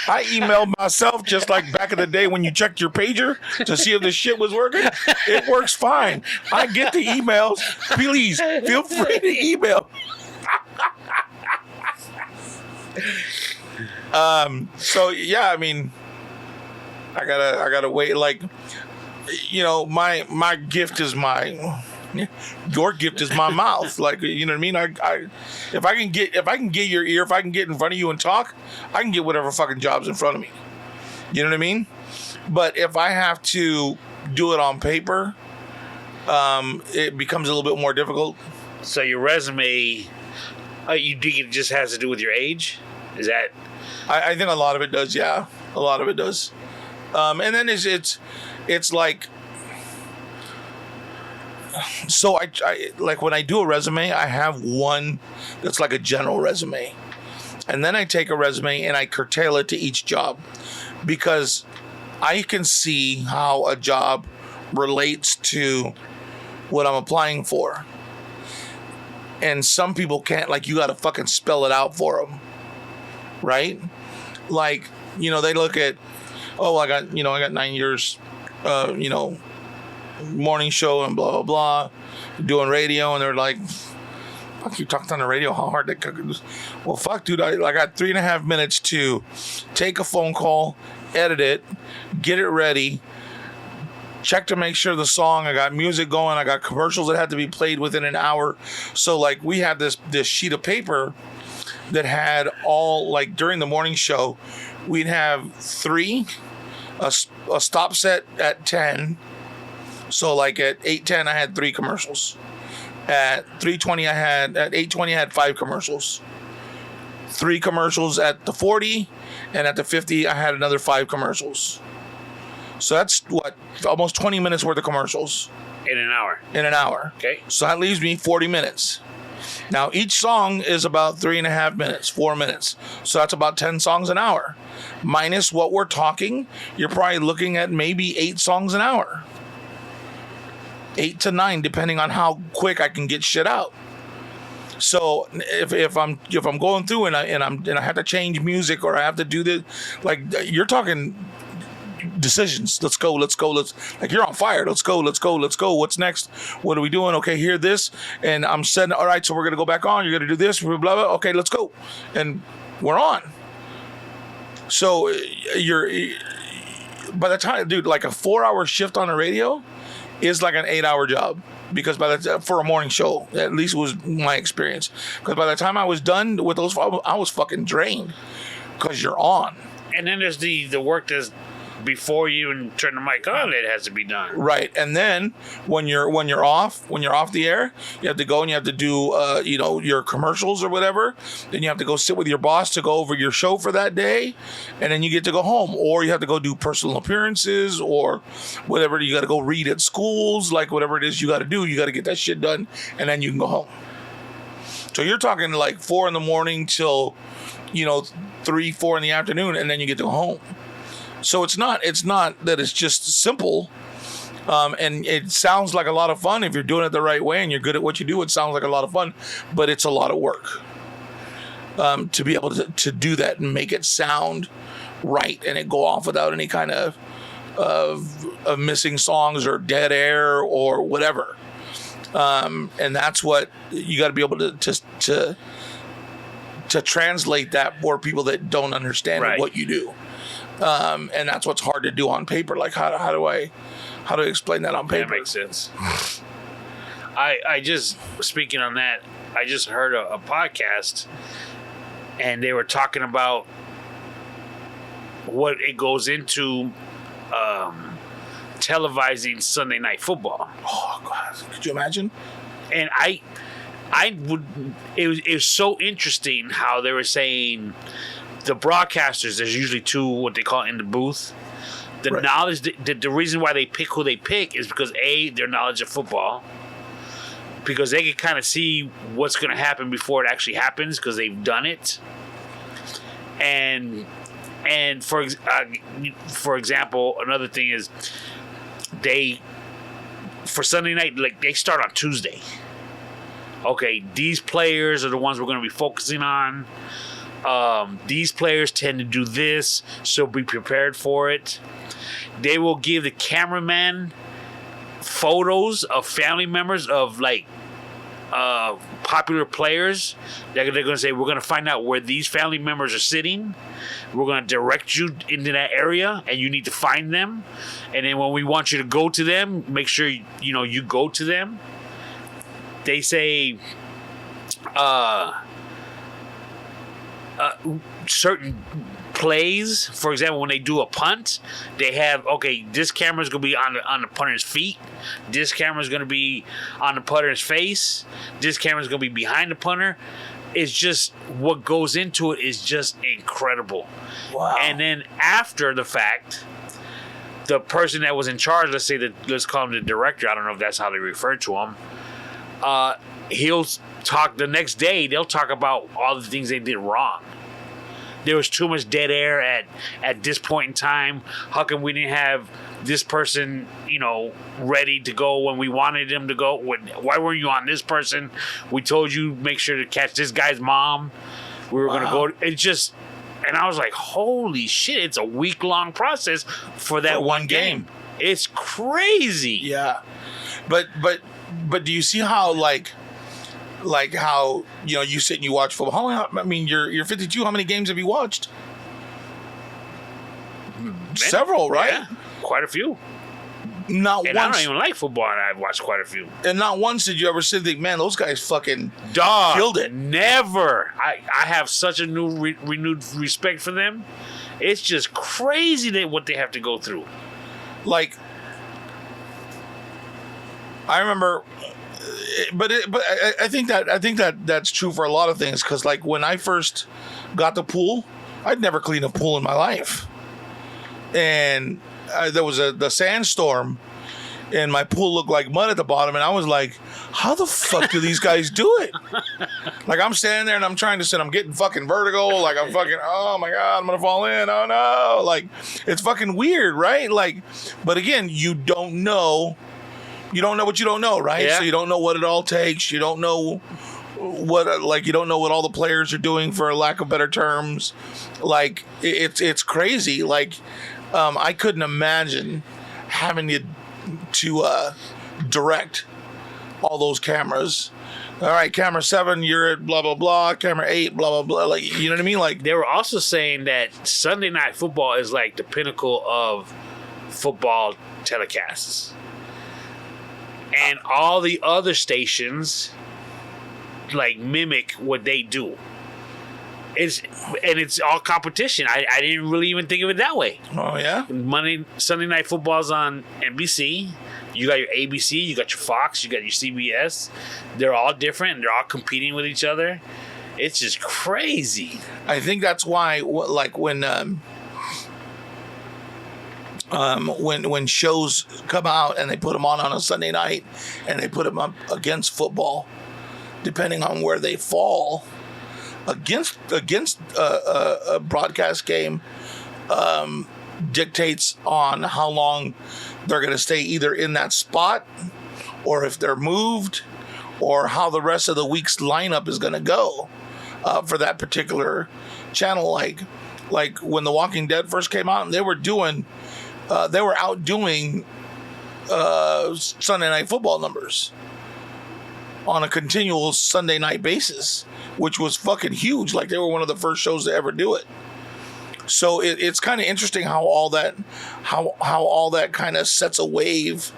I emailed myself just like back in the day when you checked your pager to see if the shit was working. It works fine. I get the emails. Please feel free to email. So yeah, I mean, I gotta wait. Like, my gift is your gift is my mouth. Like, you know what I mean? If I can get your ear, if I can get in front of you and talk, I can get whatever fucking job's in front of me. You know what I mean? But if I have to do it on paper, it becomes a little bit more difficult. So your resume, you think it just has to do with your age? Is that? I think a lot of it does. Yeah, a lot of it does. And then it's like, So I like when I do a resume, I have one that's like a general resume. And then I take a resume and I curtail it to each job because I can see how a job relates to what I'm applying for. And some people can't, like, you got to fucking spell it out for them. Right? Like, they look at, I got 9 years, morning show and blah, blah, blah, doing radio. And they're like, fuck, you talked on the radio, how hard they cook. Well, fuck, dude, I got 3.5 minutes to take a phone call, edit it, get it ready, check to make sure the song, I got music going, I got commercials that had to be played within an hour. So, like, we had this sheet of paper that had all, like, during the morning show, we'd have 3, a stop set at 10. So, like, at 8:10, I had 3 commercials. At 3:20, at 8:20, I had 5 commercials. 3 commercials at the 40, and at the 50, I had another 5 commercials. So that's almost 20 minutes worth of commercials. In an hour. Okay. So that leaves me 40 minutes. Now, each song is about 3.5 minutes, 4 minutes. So that's about 10 songs an hour. Minus what we're talking, you're probably looking at maybe 8 songs an hour. 8 to 9, depending on how quick I can get shit out. So if I'm going through and I have to change music or I have to do this, like, you're talking decisions. Let's go. Like, you're on fire. Let's go. What's next? What are we doing? Okay, hear this. And I'm setting, all right, so we're going to go back on. You're going to do this, blah, blah, blah. Okay, let's go. And we're on. So by the time, dude, like a 4-hour shift on the radio is like an 8-hour job. Because for a morning show, at least was my experience. Because by the time I was done with those, I was fucking drained. Because you're on. And then there's the work that's before you and turn the mic on, it has to be done. Right. And then when you're off the air, you have to go and you have to do your commercials or whatever. Then you have to go sit with your boss to go over your show for that day, and then you get to go home, or you have to go do personal appearances or whatever. You got to go read at schools, like whatever it is you got to do. You got to get that shit done, and then you can go home. So you're talking like 4 a.m. till 3, 4 in the afternoon, and then you get to go home. So it's not that it's just simple, and it sounds like a lot of fun if you're doing it the right way and you're good at what you do. It sounds like a lot of fun, but it's a lot of work to be able to do that and make it sound right and it go off without any kind of missing songs or dead air or whatever. And that's what you got to be able to translate that for people that don't understand what you do. And that's what's hard to do on paper. Like, how do I explain that on paper? That makes sense. I just, speaking on that, I just heard a podcast, and they were talking about what it goes into televising Sunday Night Football. Oh God, could you imagine? And I would. It was so interesting how they were saying. The broadcasters, there's usually 2, what they call in the booth. The knowledge, the reason why they pick who they pick is because their knowledge of football, because they can kind of see what's going to happen before it actually happens because they've done it. And for example, another thing is for Sunday night, like, they start on Tuesday. Okay, these players are the ones we're going to be focusing on. These players tend to do this, so be prepared for it. They will give the cameraman photos of family members of, like, popular players. They're going to say, we're going to find out where these family members are sitting. We're going to direct you into that area, and you need to find them. And then when we want you to go to them, make sure you go to them. They say certain plays, for example, when they do a punt, they have, okay, this camera's going to be on the punter's feet. This camera's going to be on the punter's face. This camera's going to be behind the punter. It's just, what goes into it is just incredible. Wow. And then after the fact, the person that was in charge, let's call him the director. I don't know if that's how they refer to him. He'll talk the next day. They'll talk about all the things they did wrong. There was too much dead air at this point in time. How come we didn't have this person, ready to go when we wanted him to go? Why weren't you on this person? We told you make sure to catch this guy's mom. We were going to go. It just, and I was like, holy shit! It's a week-long process for that one game. It's crazy. Yeah, but do you see how like how you sit and you watch football? You're 52. How many games have you watched? Several, right? Yeah, quite a few. Not and once. I don't even like football, and I've watched quite a few. And not once did you ever sit and think, man, those guys fucking killed it. Never. I have such a renewed respect for them. It's just crazy what they have to go through. Like, I remember, but I think that's true for a lot of things. Because like when I first got the pool, I'd never cleaned a pool in my life, and there was the sandstorm, and my pool looked like mud at the bottom, and I was like, how the fuck do these guys do it? Like, I'm standing there and I'm trying to sit, I'm getting fucking vertigo, like I'm fucking, oh my God, I'm gonna fall in, oh no. Like, it's fucking weird, right? Like, but again, you don't know what you don't know, right? Yeah. So you don't know what it all takes. You don't know what, you don't know what all the players are doing, for lack of better terms. Like, it's crazy. Like, I couldn't imagine having to direct all those cameras. All right, camera 7, you're at blah blah blah. Camera 8, blah blah blah. Like, you know what I mean? Like, they were also saying that Sunday Night Football is like the pinnacle of football telecasts, and all the other stations like mimic what they do. It's all competition. I didn't really even think of it that way. Oh yeah. Sunday Night Football's on NBC. You got your ABC, you got your Fox, you got your CBS. They're all different, and they're all competing with each other. It's just crazy. I think that's why, like, when shows come out and they put them on a Sunday night and they put them up against football, depending on where they fall against a broadcast game, dictates on how long they're going to stay either in that spot, or if they're moved, or how the rest of the week's lineup is going to go for that particular channel. Like when The Walking Dead first came out, and they were outdoing Sunday Night Football numbers on a continual Sunday night basis, which was fucking huge. Like, they were one of the first shows to ever do it. So it's kind of interesting how all that kind of sets a wave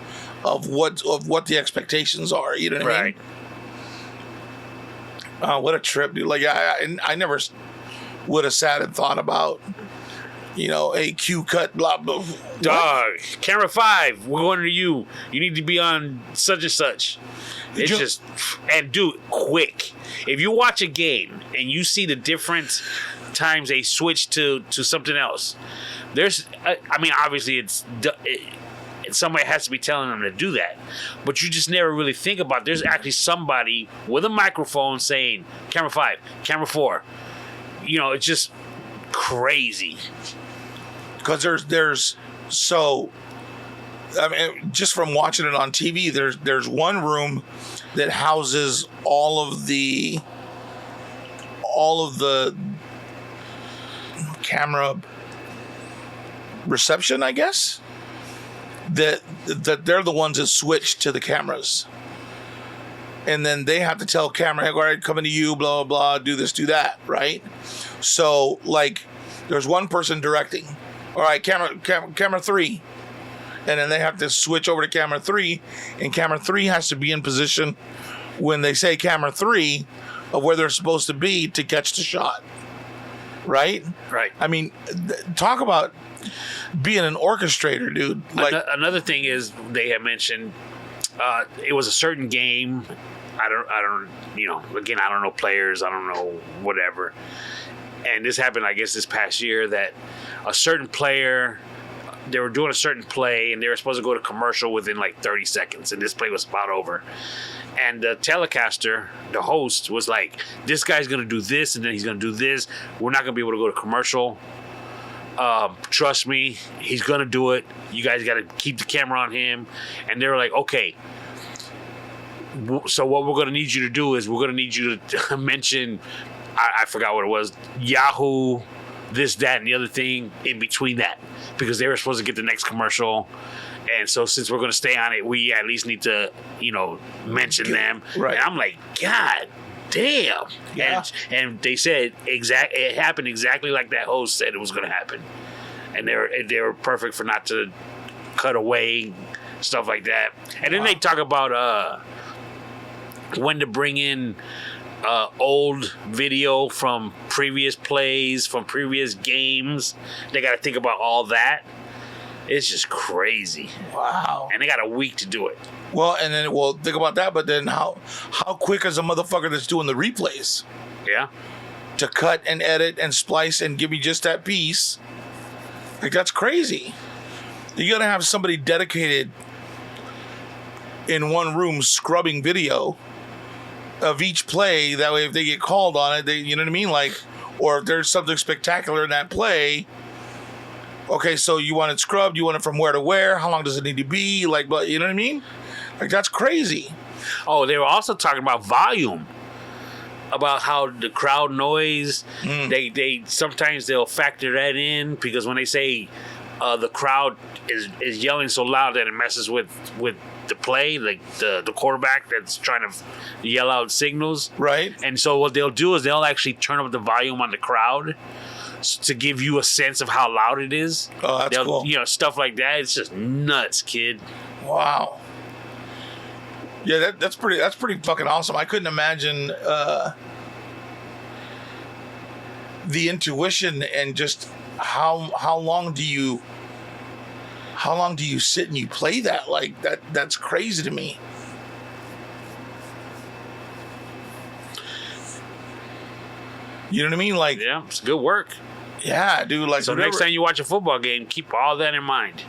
of what the expectations are. You know what I mean? What a trip, dude! Like, I never would have sat and thought about, a Q cut, blah blah. Dog, camera 5, we're going to you. You need to be on such and such. It's and do it quick. If you watch a game and you see the difference times they switch to something else, obviously somebody has to be telling them to do that, but you just never really think about there's actually somebody with a microphone saying camera 5, camera 4. It's just crazy, because there's just from watching it on TV, there's one room that houses all of the camera reception, I guess. That they're the ones that switch to the cameras, and then they have to tell camera, hey, all right, coming to you, blah blah blah, do this, do that, right? So, like, there's one person directing. All right, camera 3. And then they have to switch over to camera 3, and camera 3 has to be in position when they say camera 3 of where they're supposed to be to catch the shot. Right? Right. I mean, talk about being an orchestrator, dude. Like, another thing is they had mentioned it was a certain game. I don't again, I don't know players, I don't know whatever. And this happened, I guess, this past year, that a certain player they were doing a certain play, and they were supposed to go to commercial within like 30 seconds, and this play was about over. And the telecaster, the host, was like, this guy's going to do this, and then he's going to do this. We're not going to be able to go to commercial. Trust me, he's going to do it. You guys got to keep the camera on him. And they were like, okay. So what we're going to need you to do is we're going to need you to mention, I forgot what it was, Yahoo, this, that, and the other thing in between that. Because they were supposed to get the next commercial. And so since we're going to stay on it, we at least need to, mention them. Right. And I'm like, God damn. Yeah. And they said it happened exactly like that host said it was going to happen. And they were perfect for not to cut away, stuff like that. And then they talk about when to bring in old video from previous plays, from previous games. They got to think about all that. It's just crazy. Wow. And they got a week to do it. Well, and then think about that. But then how quick is a motherfucker that's doing the replays? Yeah. To cut and edit and splice and give me just that piece. Like, that's crazy. You gotta have somebody dedicated in one room scrubbing video of each play. That way, if they get called on it, you know what I mean? Like, or if there's something spectacular in that play. Okay, so you want it scrubbed? You want it from where to where? How long does it need to be? Like, but you know what I mean? Like, that's crazy. Oh, they were also talking about volume, about how the crowd noise. They sometimes they'll factor that in because when they say the crowd is yelling so loud that it messes with the play, like the quarterback that's trying to yell out signals. Right. And so what they'll do is they'll actually turn up the volume on the crowd to give you a sense of how loud it is. Oh, that's cool. Stuff like that. It's just nuts, kid. Wow. Yeah, that's pretty fucking awesome. I couldn't imagine the intuition and just how long do you sit and you play that? Like that's crazy to me. You know what I mean? Like, yeah, it's good work. Yeah, dude. Like, so next time you watch a football game, keep all that in mind.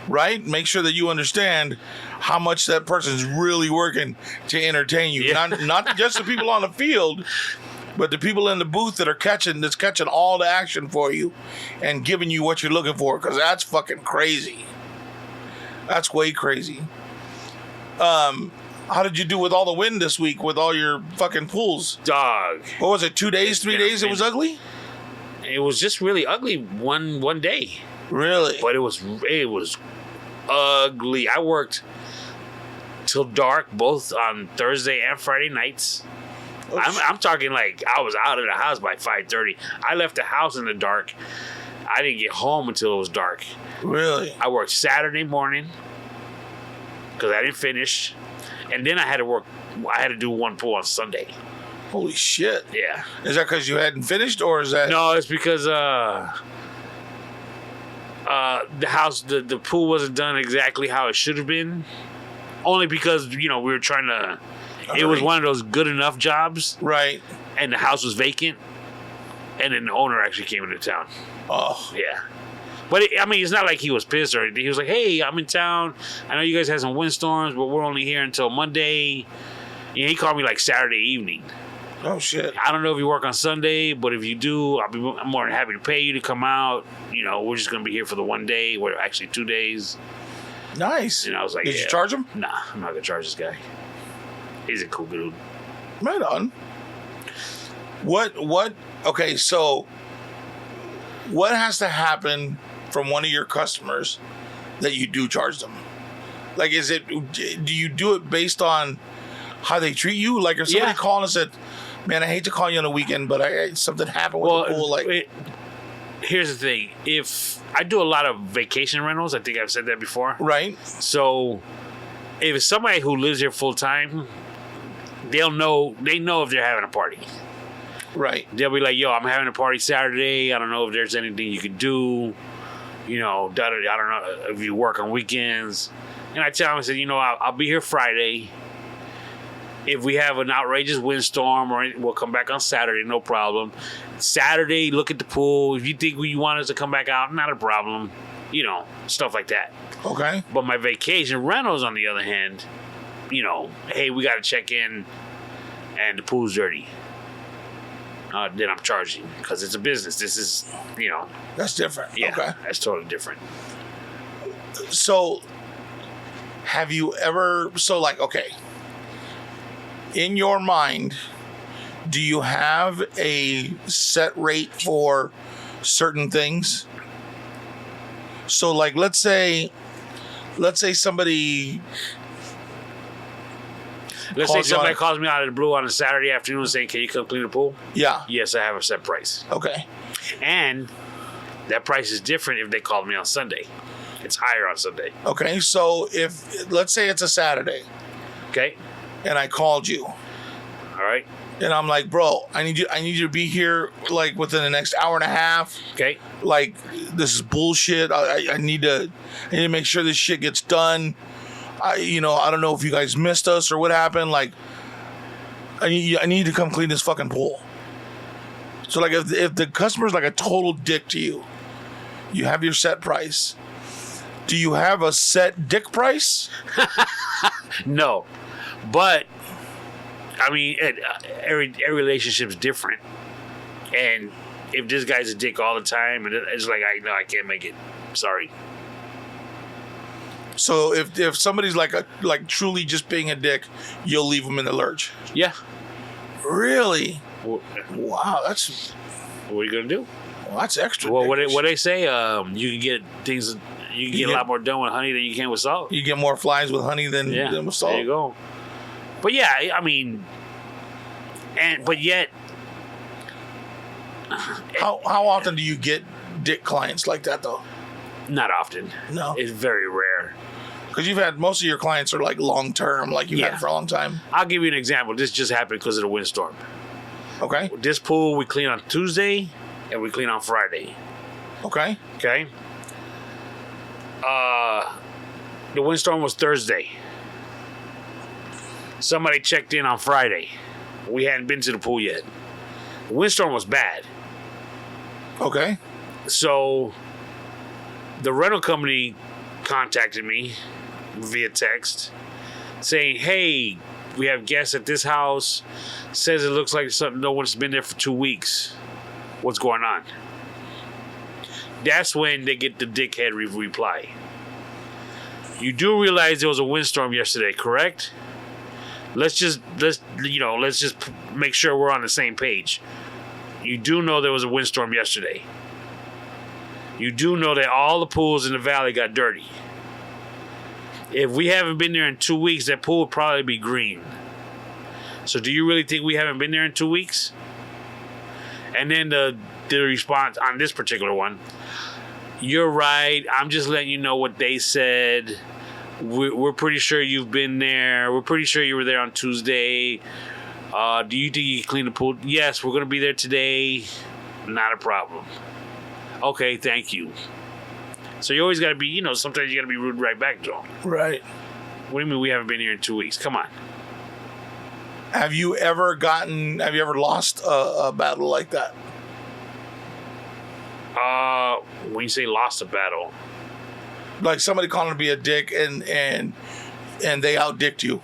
Right? Make sure that you understand how much that person's really working to entertain you. Yeah. Not just the people on the field, but the people in the booth that's catching all the action for you and giving you what you're looking for. Because that's fucking crazy. That's way crazy. How did you do with all the wind this week with all your fucking pools? Dog. What was it? 2 days, 3 days? It was ugly? It was just really ugly one day. Really? But it was ugly. I worked till dark both on Thursday and Friday nights. I'm talking like I was out of the house by 5:30. I left the house in the dark. I didn't get home until it was dark. Really? I worked Saturday morning because I didn't finish. And then I had to do one pool on Sunday. Holy shit. Yeah. Is that because you hadn't finished, or is that... No, it's because the house, the pool wasn't done exactly how it should have been. Only because, we were trying to... It was one of those good enough jobs. Right. And the house was vacant. And then the owner actually came into town. Oh. Yeah. But, it's not like he was pissed or anything. He was like, hey, I'm in town. I know you guys had some windstorms, but we're only here until Monday. He called me like Saturday evening. Oh, shit. I don't know if you work on Sunday, but if you do, I'm more than happy to pay you to come out. We're just going to be here for the 1 day. We're actually 2 days. Nice. And I was like, Did you charge him? Nah, I'm not going to charge this guy. He's a cool dude. Right on. Okay, so what has to happen from one of your customers that you do charge them? Like, do you do it based on how they treat you? Like, if somebody called and said, man, I hate to call you on a weekend, but something happened with the pool. Here's the thing. If I do a lot of vacation rentals, I think I've said that before. Right. So if it's somebody who lives here full time, they know if they're having a party. Right. They'll be like, yo, I'm having a party Saturday. I don't know if there's anything you could do. I don't know if you work on weekends. And I tell them, I said, I'll be here Friday. If we have an outrageous windstorm, we'll come back on Saturday, no problem. Saturday, look at the pool. If you think you want us to come back out, not a problem. stuff like that. Okay. But my vacation rentals, on the other hand, hey, we got to check in and the pool's dirty. Then I'm charging because it's a business. This is, That's different. Yeah, okay. That's totally different. So, have you ever, okay, in your mind, do you have a set rate for certain things? So, like, let's say somebody... Let's say somebody calls me out of the blue on a Saturday afternoon saying, can you come clean the pool? Yeah. Yes, I have a set price. Okay. And that price is different if they called me on Sunday. It's higher on Sunday. Okay, so let's say it's a Saturday. Okay. And I called you. All right. And I'm like, bro, I need you to be here like within the next hour and a half. Okay. Like, this is bullshit. I need to make sure this shit gets done. I don't know if you guys missed us or what happened. Like, I need to come clean this fucking pool. So, like, if the customer's like a total dick to you, you have your set price. Do you have a set dick price? No, but I mean, every relationship's different, and if this guy's a dick all the time, and it's like, I can't make it. Sorry. So if somebody's like truly just being a dick, you'll leave them in the lurch. Yeah. Really? Well, wow, that's. What are you gonna do? Well, that's extra. Well, what they say? You can get things. You can get a lot more done with honey than you can with salt. You get more flies with honey than with salt. There you go. But yeah, I mean, but yet, how often do you get dick clients like that though? Not often. No, it's very rare. Because you've had most of your clients are like long term, like you've had for a long time. I'll give you an example. This just happened because of the windstorm. Okay. This pool we clean on Tuesday and we clean on Friday. Okay. Okay. The windstorm was Thursday. Somebody checked in on Friday. We hadn't been to the pool yet. The windstorm was bad. Okay. So the rental company contacted me via text saying, hey, we have guests at this house. Says it looks like no one's been there for 2 weeks. What's going on? That's when they get the dickhead reply. You do realize there was a windstorm yesterday, correct? Let's just make sure we're on the same page. You do know there was a windstorm yesterday. You do know that all the pools in the valley got dirty. If we haven't been there in 2 weeks, that pool would probably be green. So do you really think we haven't been there in 2 weeks? And then the response on this particular one, you're right. I'm just letting you know what they said. We're pretty sure you've been there. We're pretty sure you were there on Tuesday. Do you think you can clean the pool? Yes, we're going to be there today. Not a problem. Okay, thank you. So you always got to be, sometimes you got to be rude right back to them. Right. What do you mean we haven't been here in 2 weeks? Come on. Have you ever lost a battle like that? When you say lost a battle, like somebody calling to be a dick and they outdicked you.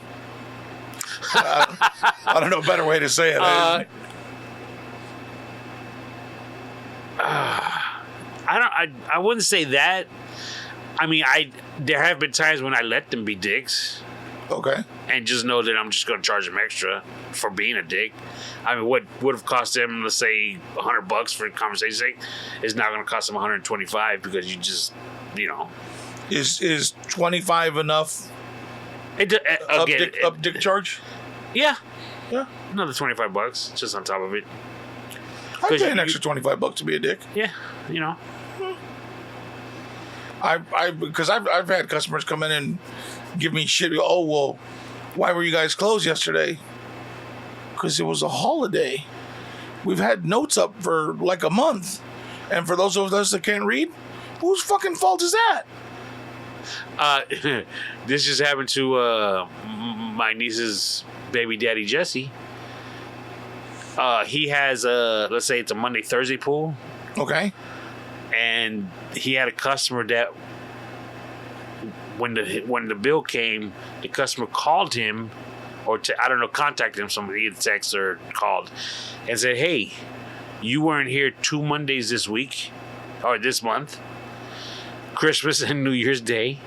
I don't know a better way to say it. I wouldn't say that. I mean, there have been times when I let them be dicks. Okay. And just know that I'm just going to charge them extra for being a dick. I mean, what would have cost them, let's say, $100 for conversation's sake, is now going to cost them $125 because you just, Is 25 enough? Up dick charge? Yeah. Yeah. Another $25 just on top of it. I'd pay an extra $25 to be a dick. Yeah. Because I've had customers come in and give me shit. Oh, well, why were you guys closed yesterday? Because it was a holiday. We've had notes up for like a month. And for those of us that can't read, whose fucking fault is that? This just happened to my niece's baby daddy, Jesse. He has let's say it's a Monday, Thursday pool. Okay. and he had a customer that when the bill came, the customer called him, or contacted him, somebody either text or called, and said, "Hey, you weren't here 2 Mondays this week, or this month, Christmas and New Year's Day,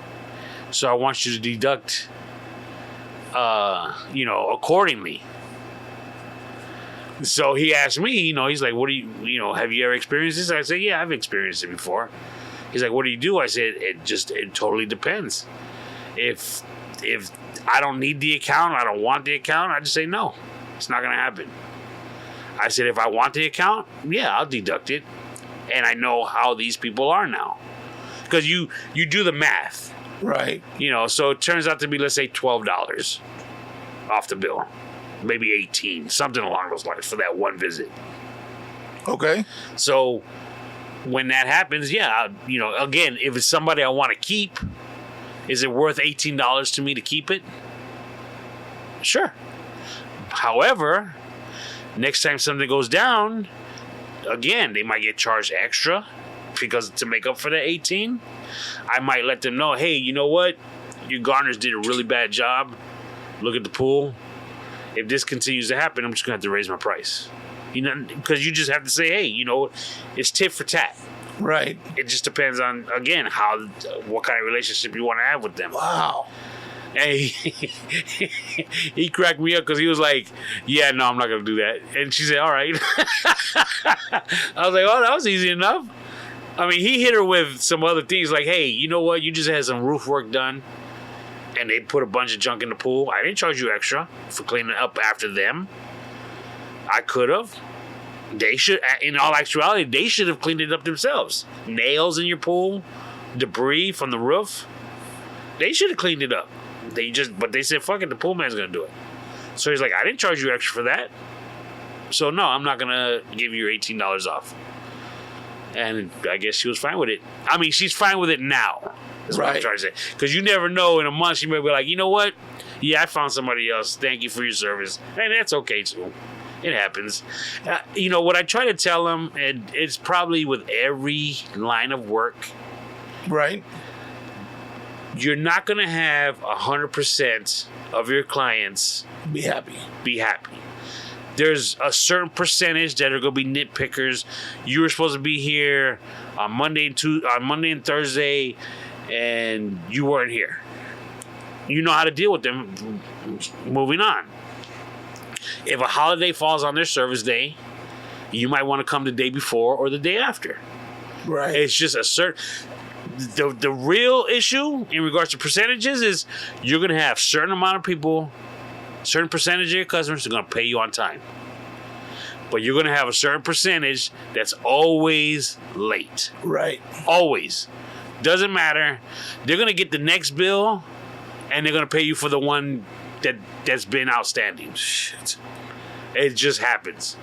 so I want you to deduct, accordingly." So he asked me, he's like, "What do you, have you ever experienced this?" I said, "Yeah, I've experienced it before." He's like, "What do you do?" I said, it totally depends. If I don't need the account, I don't want the account, I just say no. It's not going to happen. I said, if I want the account, yeah, I'll deduct it. And I know how these people are now. Because you do the math. Right. So it turns out to be, let's say, $12 off the bill. Maybe 18, something along those lines for that one visit. Okay. So when that happens, yeah, again, if it's somebody I want to keep, is it worth $18 to me to keep it? Sure. However, next time something goes down, again, they might get charged extra because to make up for the 18. I might let them know, hey, you know what? Your gardeners did a really bad job. Look at the pool. If this continues to happen, I'm just going to have to raise my price. Because you just have to say, hey, it's tit for tat. Right. It just depends on, again, what kind of relationship you want to have with them. Wow. And he cracked me up because he was like, yeah, no, I'm not going to do that. And she said, all right. I was like, oh, that was easy enough. I mean, he hit her with some other things like, hey, you know what? You just had some roof work done and they put a bunch of junk in the pool. I didn't charge you extra for cleaning up after them. I could have. They should, in all actuality, they should have cleaned it up themselves. Nails in your pool, debris from the roof. They should have cleaned it up. But they said, fuck it, the pool man's going to do it. So he's like, I didn't charge you extra for that. So no, I'm not going to give you your $18 off. And I guess she was fine with it. I mean, she's fine with it now. That's what I'm trying to say. Because you never know, in a month she may be like, you know what? Yeah, I found somebody else. Thank you for your service. And that's okay too. It happens. What I try to tell them, and it's probably with every line of work. Right. You're not going to have 100% of your clients be happy. There's a certain percentage that are going to be nitpickers. You were supposed to be here on Monday and Thursday, and you weren't here. You know how to deal with them. Moving on. If a holiday falls on their service day, you might want to come the day before or the day after. Right. It's just a certain... The real issue in regards to percentages is you're going to have certain amount of people, certain percentage of your customers are going to pay you on time. But you're going to have a certain percentage that's always late. Right. Always. Doesn't matter. They're going to get the next bill and they're going to pay you for the one that's been outstanding. Shit. It just happens.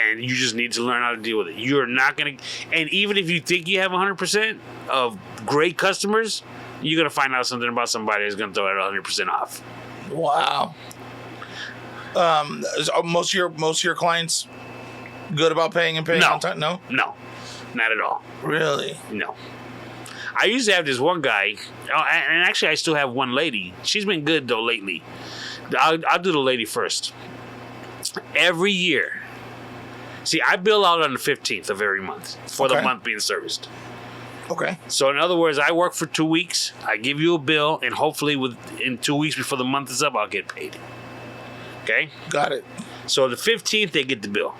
And you just need to learn how to deal with it. You're not going to... And even if you think you have 100% of great customers, you're going to find out something about somebody that's going to throw it 100% off. Wow. Most of your clients good about paying on time? No? No. Not at all. Really? No. I used to have this one guy, and actually I still have one lady. She's been good, though, lately. I'll do the lady first. Every year... See, I bill out on the 15th of every month for the month being serviced. Okay. So, in other words, I work for 2 weeks. I give you a bill, and hopefully in 2 weeks before the month is up, I'll get paid. Okay? Got it. So, the 15th, they get the bill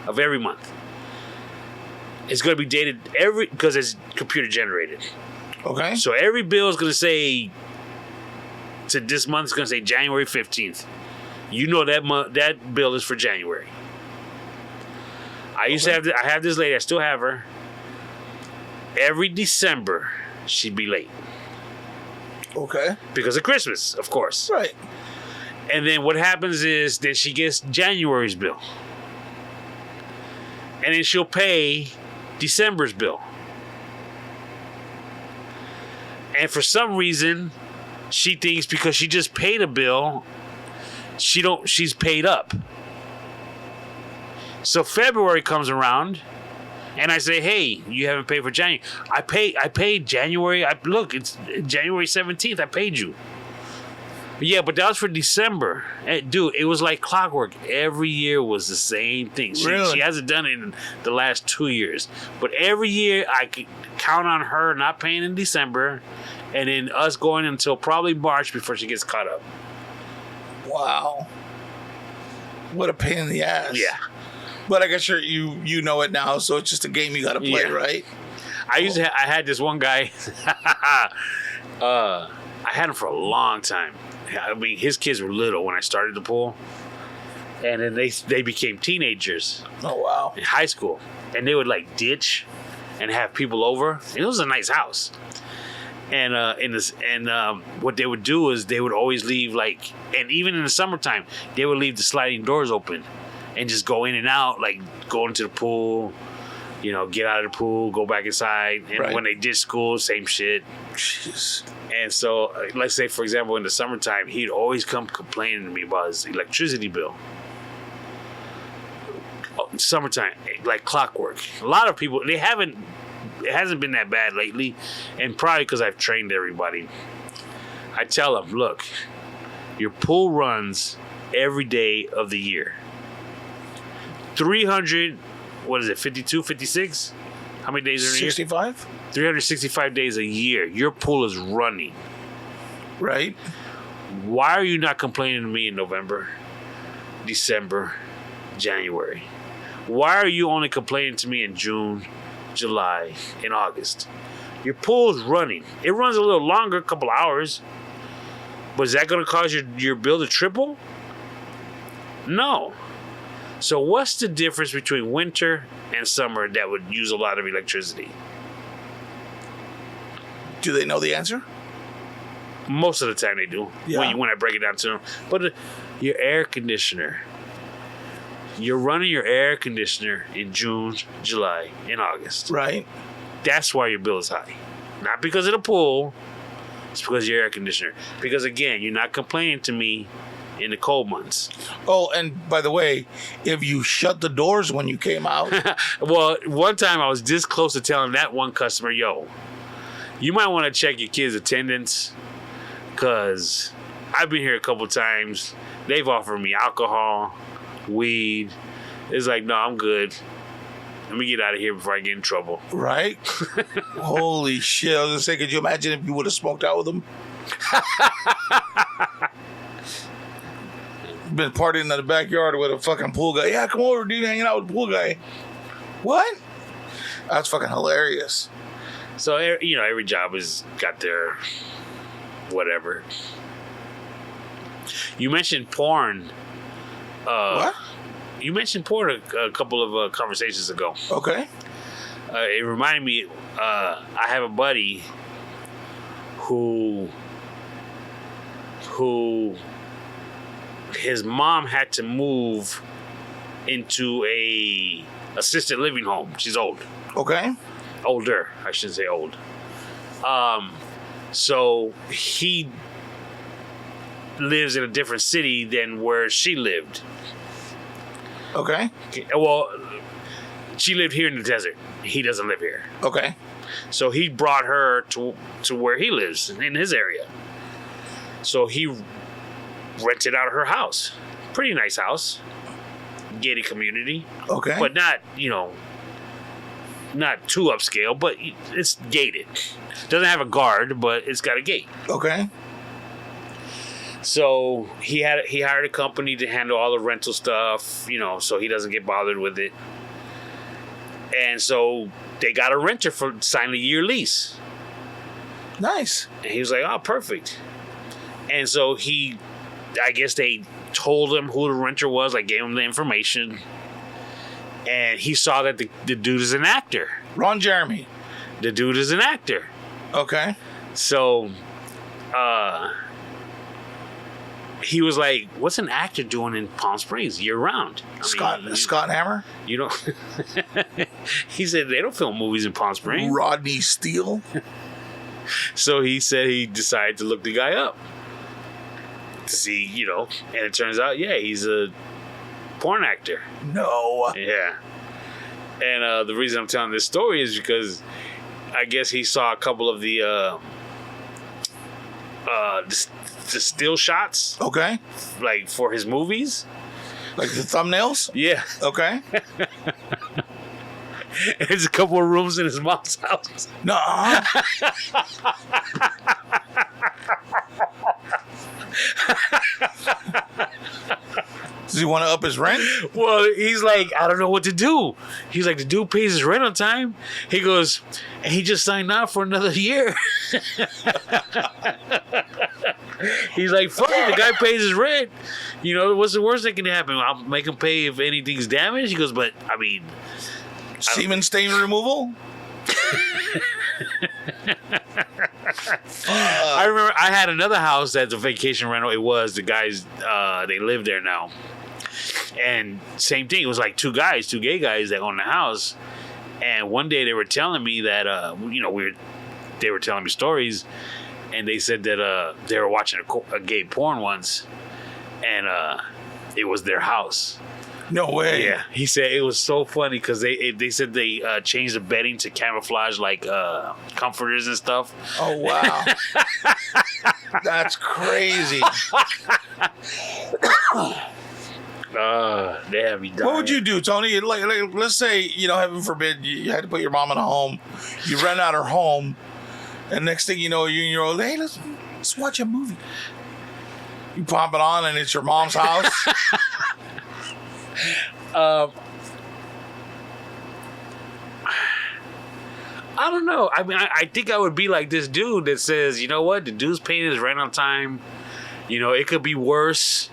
of every month. It's going to be dated because it's computer generated. Okay. So, every bill is going to say, to this month, it's going to say January 15th. You know that bill is for January. I used to have this lady, I still have her. Every December, she'd be late. Okay. Because of Christmas, of course. Right. And then what happens is that she gets January's bill. And then she'll pay December's bill. And for some reason, she thinks because she just paid a bill, she's paid up. So February comes around, And I say, hey, you haven't paid for January. I paid January. Look, it's January 17th. I paid you. Yeah, but that was for December. Dude, it was like clockwork. Every year was the same thing. She hasn't done it in the last 2 years. But every year I could count on her not paying in December and then us going until probably March before she gets caught up. Wow. What a pain in the ass. Yeah. But I guess you know it now, so it's just a game you got to play, right? I had this one guy. I had him for a long time. I mean, his kids were little when I started the pool, and then they became teenagers. Oh wow! In high school, and they would like ditch and have people over. And it was a nice house. And what they would do is they would always leave and even in the summertime they would leave the sliding doors open, and just go in and out, like go into the pool, get out of the pool, go back inside. And when they did school, same shit. Jeez. And so, let's say, for example, in the summertime, he'd always come complaining to me about his electricity bill. Summertime, like clockwork. A lot of people, it hasn't been that bad lately, and probably because I've trained everybody. I tell them, look, your pool runs every day of the year. 52, 56? How many days are in a year? 65? 365 days a year. Your pool is running. Right. Why are you not complaining to me in November, December, January? Why are you only complaining to me in June, July, and August? Your pool's running. It runs a little longer, a couple hours. But is that going to cause your bill to triple? No. So what's the difference between winter and summer that would use a lot of electricity? Do they know the answer? Most of the time they do. Yeah. When I break it down to them. But your air conditioner. You're running your air conditioner in June, July, and August. Right. That's why your bill is high. Not because of the pool. It's because of your air conditioner. Because again, you're not complaining to me in the cold months. Oh, and by the way, if you shut the doors when you came out. Well, one time I was this close to telling that one customer, yo, you might want to check your kids' attendance, because I've been here a couple times. They've offered me alcohol, weed. It's like, no, I'm good. Let me get out of here before I get in trouble. Right? Holy shit. I was going to say, could you imagine if you would have smoked out with them? Been partying in the backyard with a fucking pool guy. Yeah, come over, dude, hanging out with the pool guy. What? That's fucking hilarious. So, every job has got their whatever. You mentioned porn. What? You mentioned porn a couple of conversations ago. Okay. It reminded me, I have a buddy who his mom had to move into a assisted living home. She's old. Okay. Older, I shouldn't say old. So he lives in a different city than where she lived. Okay. Well, she lived here in the desert. He doesn't live here. Okay. So he brought her to where he lives, in his area. So he rented out her house. Pretty nice house. Gated community. Okay. But not, not too upscale, but it's gated. Doesn't have a guard, but it's got a gate. Okay. So he hired a company to handle all the rental stuff, so he doesn't get bothered with it. And so they got a renter for signing a year lease. Nice. And he was like, oh, perfect. And so I guess they told him who the renter was, like gave him the information. And he saw that the dude is an actor. Ron Jeremy. The dude is an actor. Okay. So, he was like, what's an actor doing in Palm Springs year round? Scott Hammer? You know, he said they don't film movies in Palm Springs. Rodney Steele? So he said he decided to look the guy up to see, and it turns out, yeah, he's a porn actor. No. Yeah. And the reason I'm telling this story is because I guess he saw a couple of the still shots. Okay. Like for his movies. Like the thumbnails? Yeah. Okay. There's a couple of rooms in his mom's house. No. Does he want to up his rent? Well, he's like, I don't know what to do. He's like, the dude pays his rent on time. He goes, and he just signed on for another year. He's like, fuck it, the guy pays his rent. You know, what's the worst that can happen? I'll make him pay if anything's damaged. He goes, but, I mean... Semen stain removal? I remember I had another house that's a vacation rental. It was the guys, they live there now. And same thing. It was like two gay guys that owned the house. And one day they were telling me that, they were telling me stories. And they said that they were watching a gay porn once. And it was their house. No way. Yeah, he said it was so funny because they said they changed the bedding to camouflage like comforters and stuff. Oh wow, that's crazy. They have me dying. What would you do, Tony? Like, let's say heaven forbid you had to put your mom in a home, you rent out her home, and next thing you know, you and your old, hey, let's watch a movie. You pop it on and it's your mom's house. I don't know. I mean, I think I would be like this dude that says, you know what? The dude's paying his rent on time. It could be worse.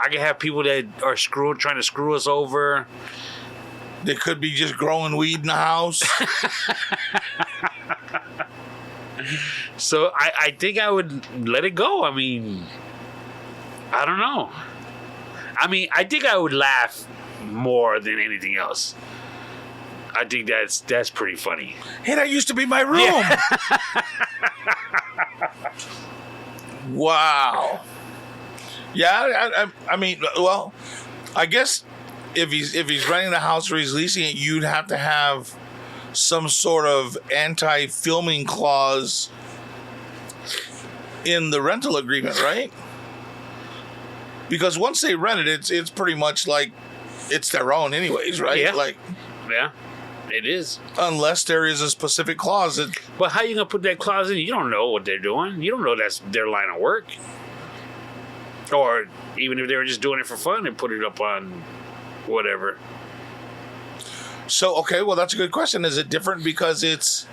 I could have people that are trying to screw us over. They could be just growing weed in the house. So I think I would let it go. I mean, I don't know. I mean, I think I would laugh more than anything else. I think that's pretty funny. Hey, that used to be my room. Yeah. Wow. Yeah, I mean, well, I guess if he's renting the house or he's leasing it, you'd have to have some sort of anti-filming clause in the rental agreement, right? Because once they rent it, it's pretty much like it's their own anyways, right? Yeah. Like, yeah, it is. Unless there is a specific clause that... But how you going to put that clause in? You don't know what they're doing. You don't know that's their line of work. Or even if they were just doing it for fun and put it up on whatever. So, okay, well, that's a good question. Is it different because it's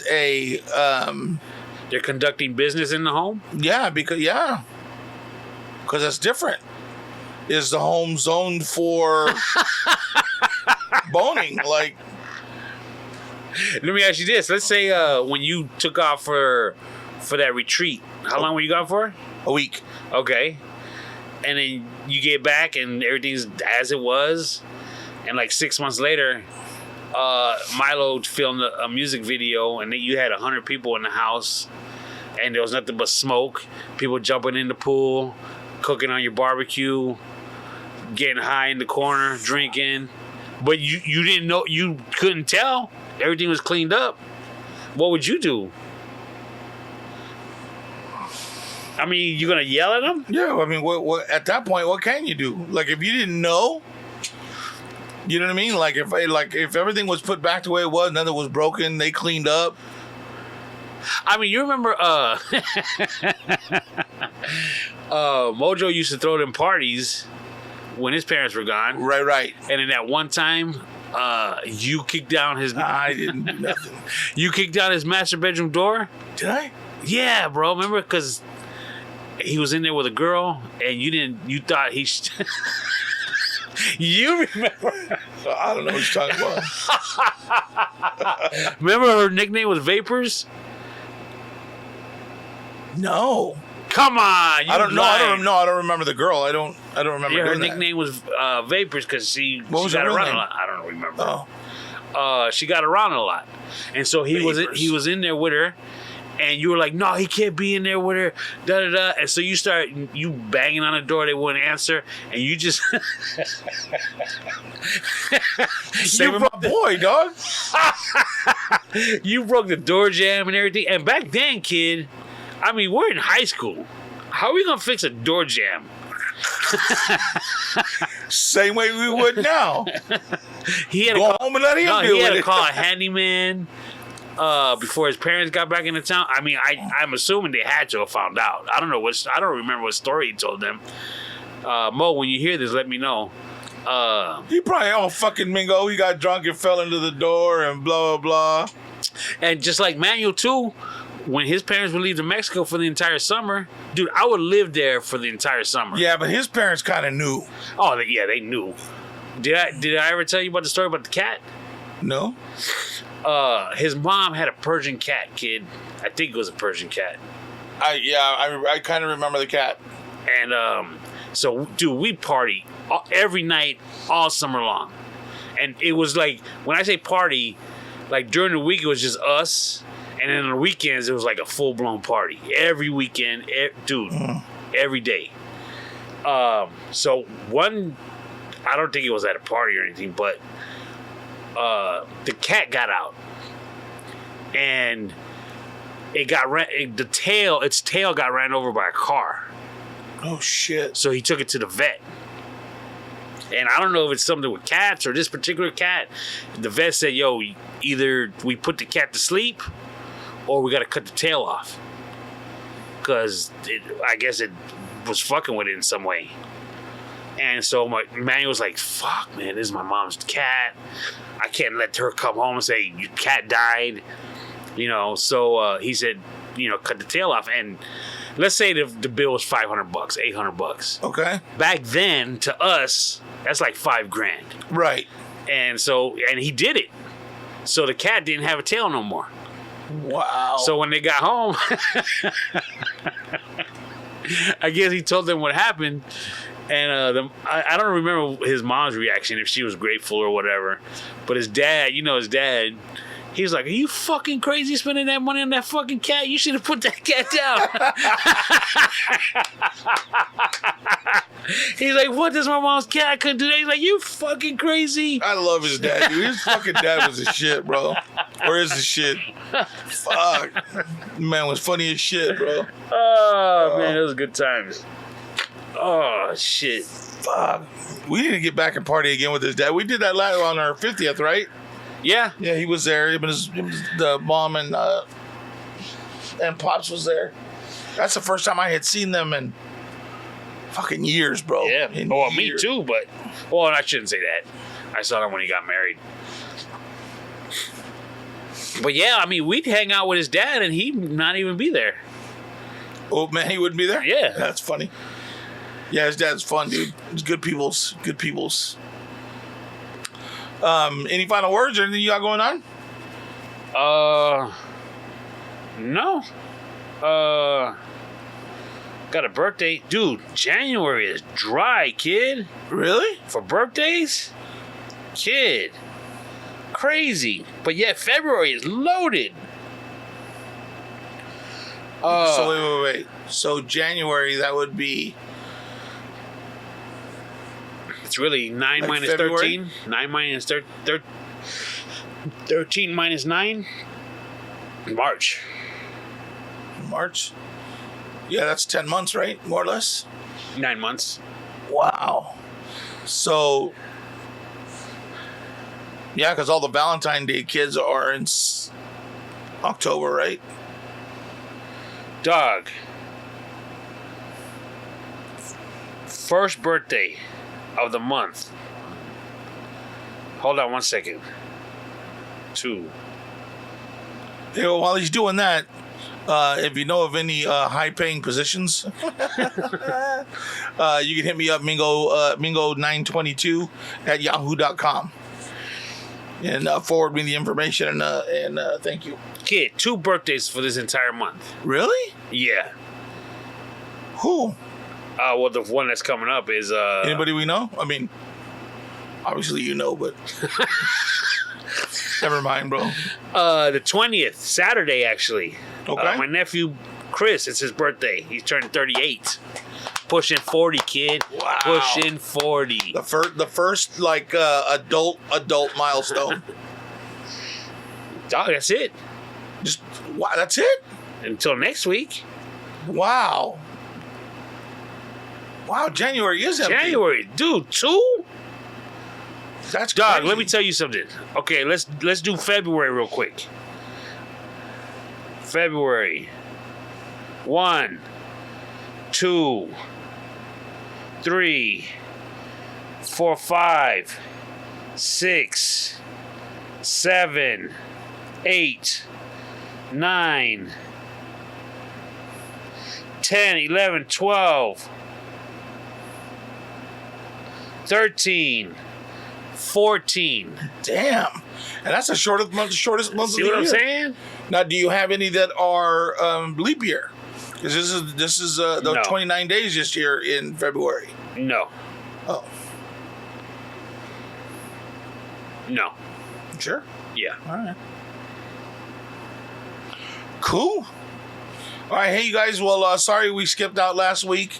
a... They're conducting business in the home? Yeah, because that's different. Is the home zoned for boning? Like, let me ask you this. Let's say when you took off for that retreat, how long were you gone for? A week. Okay. And then you get back and everything's as it was. And like 6 months later, Milo filmed a music video and you had 100 people in the house and there was nothing but smoke. People jumping in the pool, cooking on your barbecue, getting high in the corner, drinking. But you didn't know, you couldn't tell. Everything was cleaned up. What would you do? I mean, you gonna yell at them? Yeah, I mean, what at that point, what can you do? Like, if you didn't know, you know what I mean? Like, if everything was put back the way it was, nothing was broken, they cleaned up. I mean, you remember Mojo used to throw them parties when his parents were gone. Right. And then at one time, you kicked down his... I didn't do nothing. You kicked down his master bedroom door? Did I? Yeah, bro. Remember? Because he was in there with a girl, and you thought he... You remember? I don't know what you're talking about. Remember her nickname was Vapors? No. Come on. I don't know. I don't remember the girl. I don't remember. Yeah, her nickname was Vapors because she got around a lot. I don't remember. Oh. She got around a lot, and so he was in there with her, And you were like, no, he can't be in there with her, da-da-da. And so you start, you banging on the door, they wouldn't answer, and you just... Saving my boy, dog. You broke the door jam and everything. And back then, kid, I mean, we're in high school. How are we going to fix a door jam? Same way we would now. He had to go home and let him do it. He had to call a handyman before his parents got back into town. I mean, I'm assuming they had to have found out. I don't remember what story he told them. Mo, when you hear this, let me know. He probably all fucking Mingo. He got drunk and fell into the door and blah blah blah. And just like Manuel too, when his parents would leave to Mexico for the entire summer, dude, I would live there for the entire summer. Yeah, but his parents kind of knew. Oh, yeah, they knew. Did I ever tell you about the story about the cat? No. His mom had a Persian cat, kid. I think it was a Persian cat. I kind of remember the cat. And so, dude, we party every night, all summer long. And it was like, when I say party, like during the week it was just us. And then on the weekends, it was like a full-blown party. Every weekend, dude, every day. So one, I don't think it was at a party or anything, but the cat got out. And its tail got ran over by a car. Oh, shit. So he took it to the vet. And I don't know if it's something with cats or this particular cat. The vet said, yo, either we put the cat to sleep or we got to cut the tail off. Because I guess it was fucking with it in some way. And so my Manuel was like, fuck, man, this is my mom's cat. I can't let her come home and say, your cat died. You know, so he said, you know, cut the tail off. And let's say the bill was $500, $800. Okay. Back then, to us, that's like $5,000. Right. And he did it. So the cat didn't have a tail no more. Wow. So when they got home, I guess he told them what happened. And I don't remember his mom's reaction, if she was grateful or whatever. But his dad, he was like, are you fucking crazy spending that money on that fucking cat? You should have put that cat down. He's like, what? This is my mom's cat. I couldn't do that. He's like, you fucking crazy. I love his dad, dude. His fucking dad was a shit, bro. Or is a shit. Fuck. Man was funny as shit, bro. Oh, man, those good times. Oh, shit. Fuck. We need to get back and party again with his dad. We did that last on our 50th, right? Yeah. Yeah, he was there. The mom and Pops was there. That's the first time I had seen them in fucking years, bro. Yeah. Well, me too, but... Well, I shouldn't say that. I saw him when he got married. But yeah, I mean, we'd hang out with his dad and he'd not even be there. Oh, man, he wouldn't be there? Yeah. That's funny. Yeah, his dad's fun, dude. He's good peoples. Good peoples. Any final words or anything you got going on? No. Got a birthday. Dude, January is dry, kid. Really? For birthdays? Kid. Crazy. But yet February is loaded. So wait. So January, that would be... It's really 9 like minus February? 13. 9 minus 13 minus 9. March. March? Yeah, that's 10 months, right? More or less? 9 months. Wow. So... Yeah, because all the Valentine Day kids are in October, right? Dog. First birthday of the month. Hold on 1 second. 2. Yeah, while he's doing that, if you know of any high-paying positions, you can hit me up, Mingo922 at yahoo.com. And forward me the information and thank you. Kid, 2 birthdays for this entire month. Really? Yeah. Who? Well, the one that's coming up is... Anybody we know? I mean, obviously you know, but... Never mind, bro. The 20th, Saturday, actually. Okay. My nephew, Chris, it's his birthday. He's turning 38. Pushing 40, kid. Wow. Pushing 40. The first like adult milestone. Dog, that's it. Just wow, that's it. Until next week. Wow. Wow, January is empty. January, dude, 2? That's Dog, crazy. let me tell you something. Okay, let's do February real quick. February. 1, 2, 3, 4, 5, 6, 7, 8, 9, 10, 11, 12, 13, 14. Damn. And that's the shortest month See of the what year. I'm saying? Now, do you have any that are leap year? Because this is the No. 29 days this year in February. No. Oh, No. sure. Yeah. All right. Cool. All right, hey you guys. Well, sorry we skipped out last week.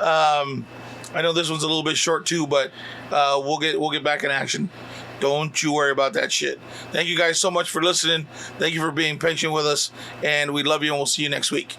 I know this one's a little bit short too, but we'll get back in action. Don't you worry about that shit. Thank you guys so much for listening. Thank you for being patient with us, and we love you, and we'll see you next week.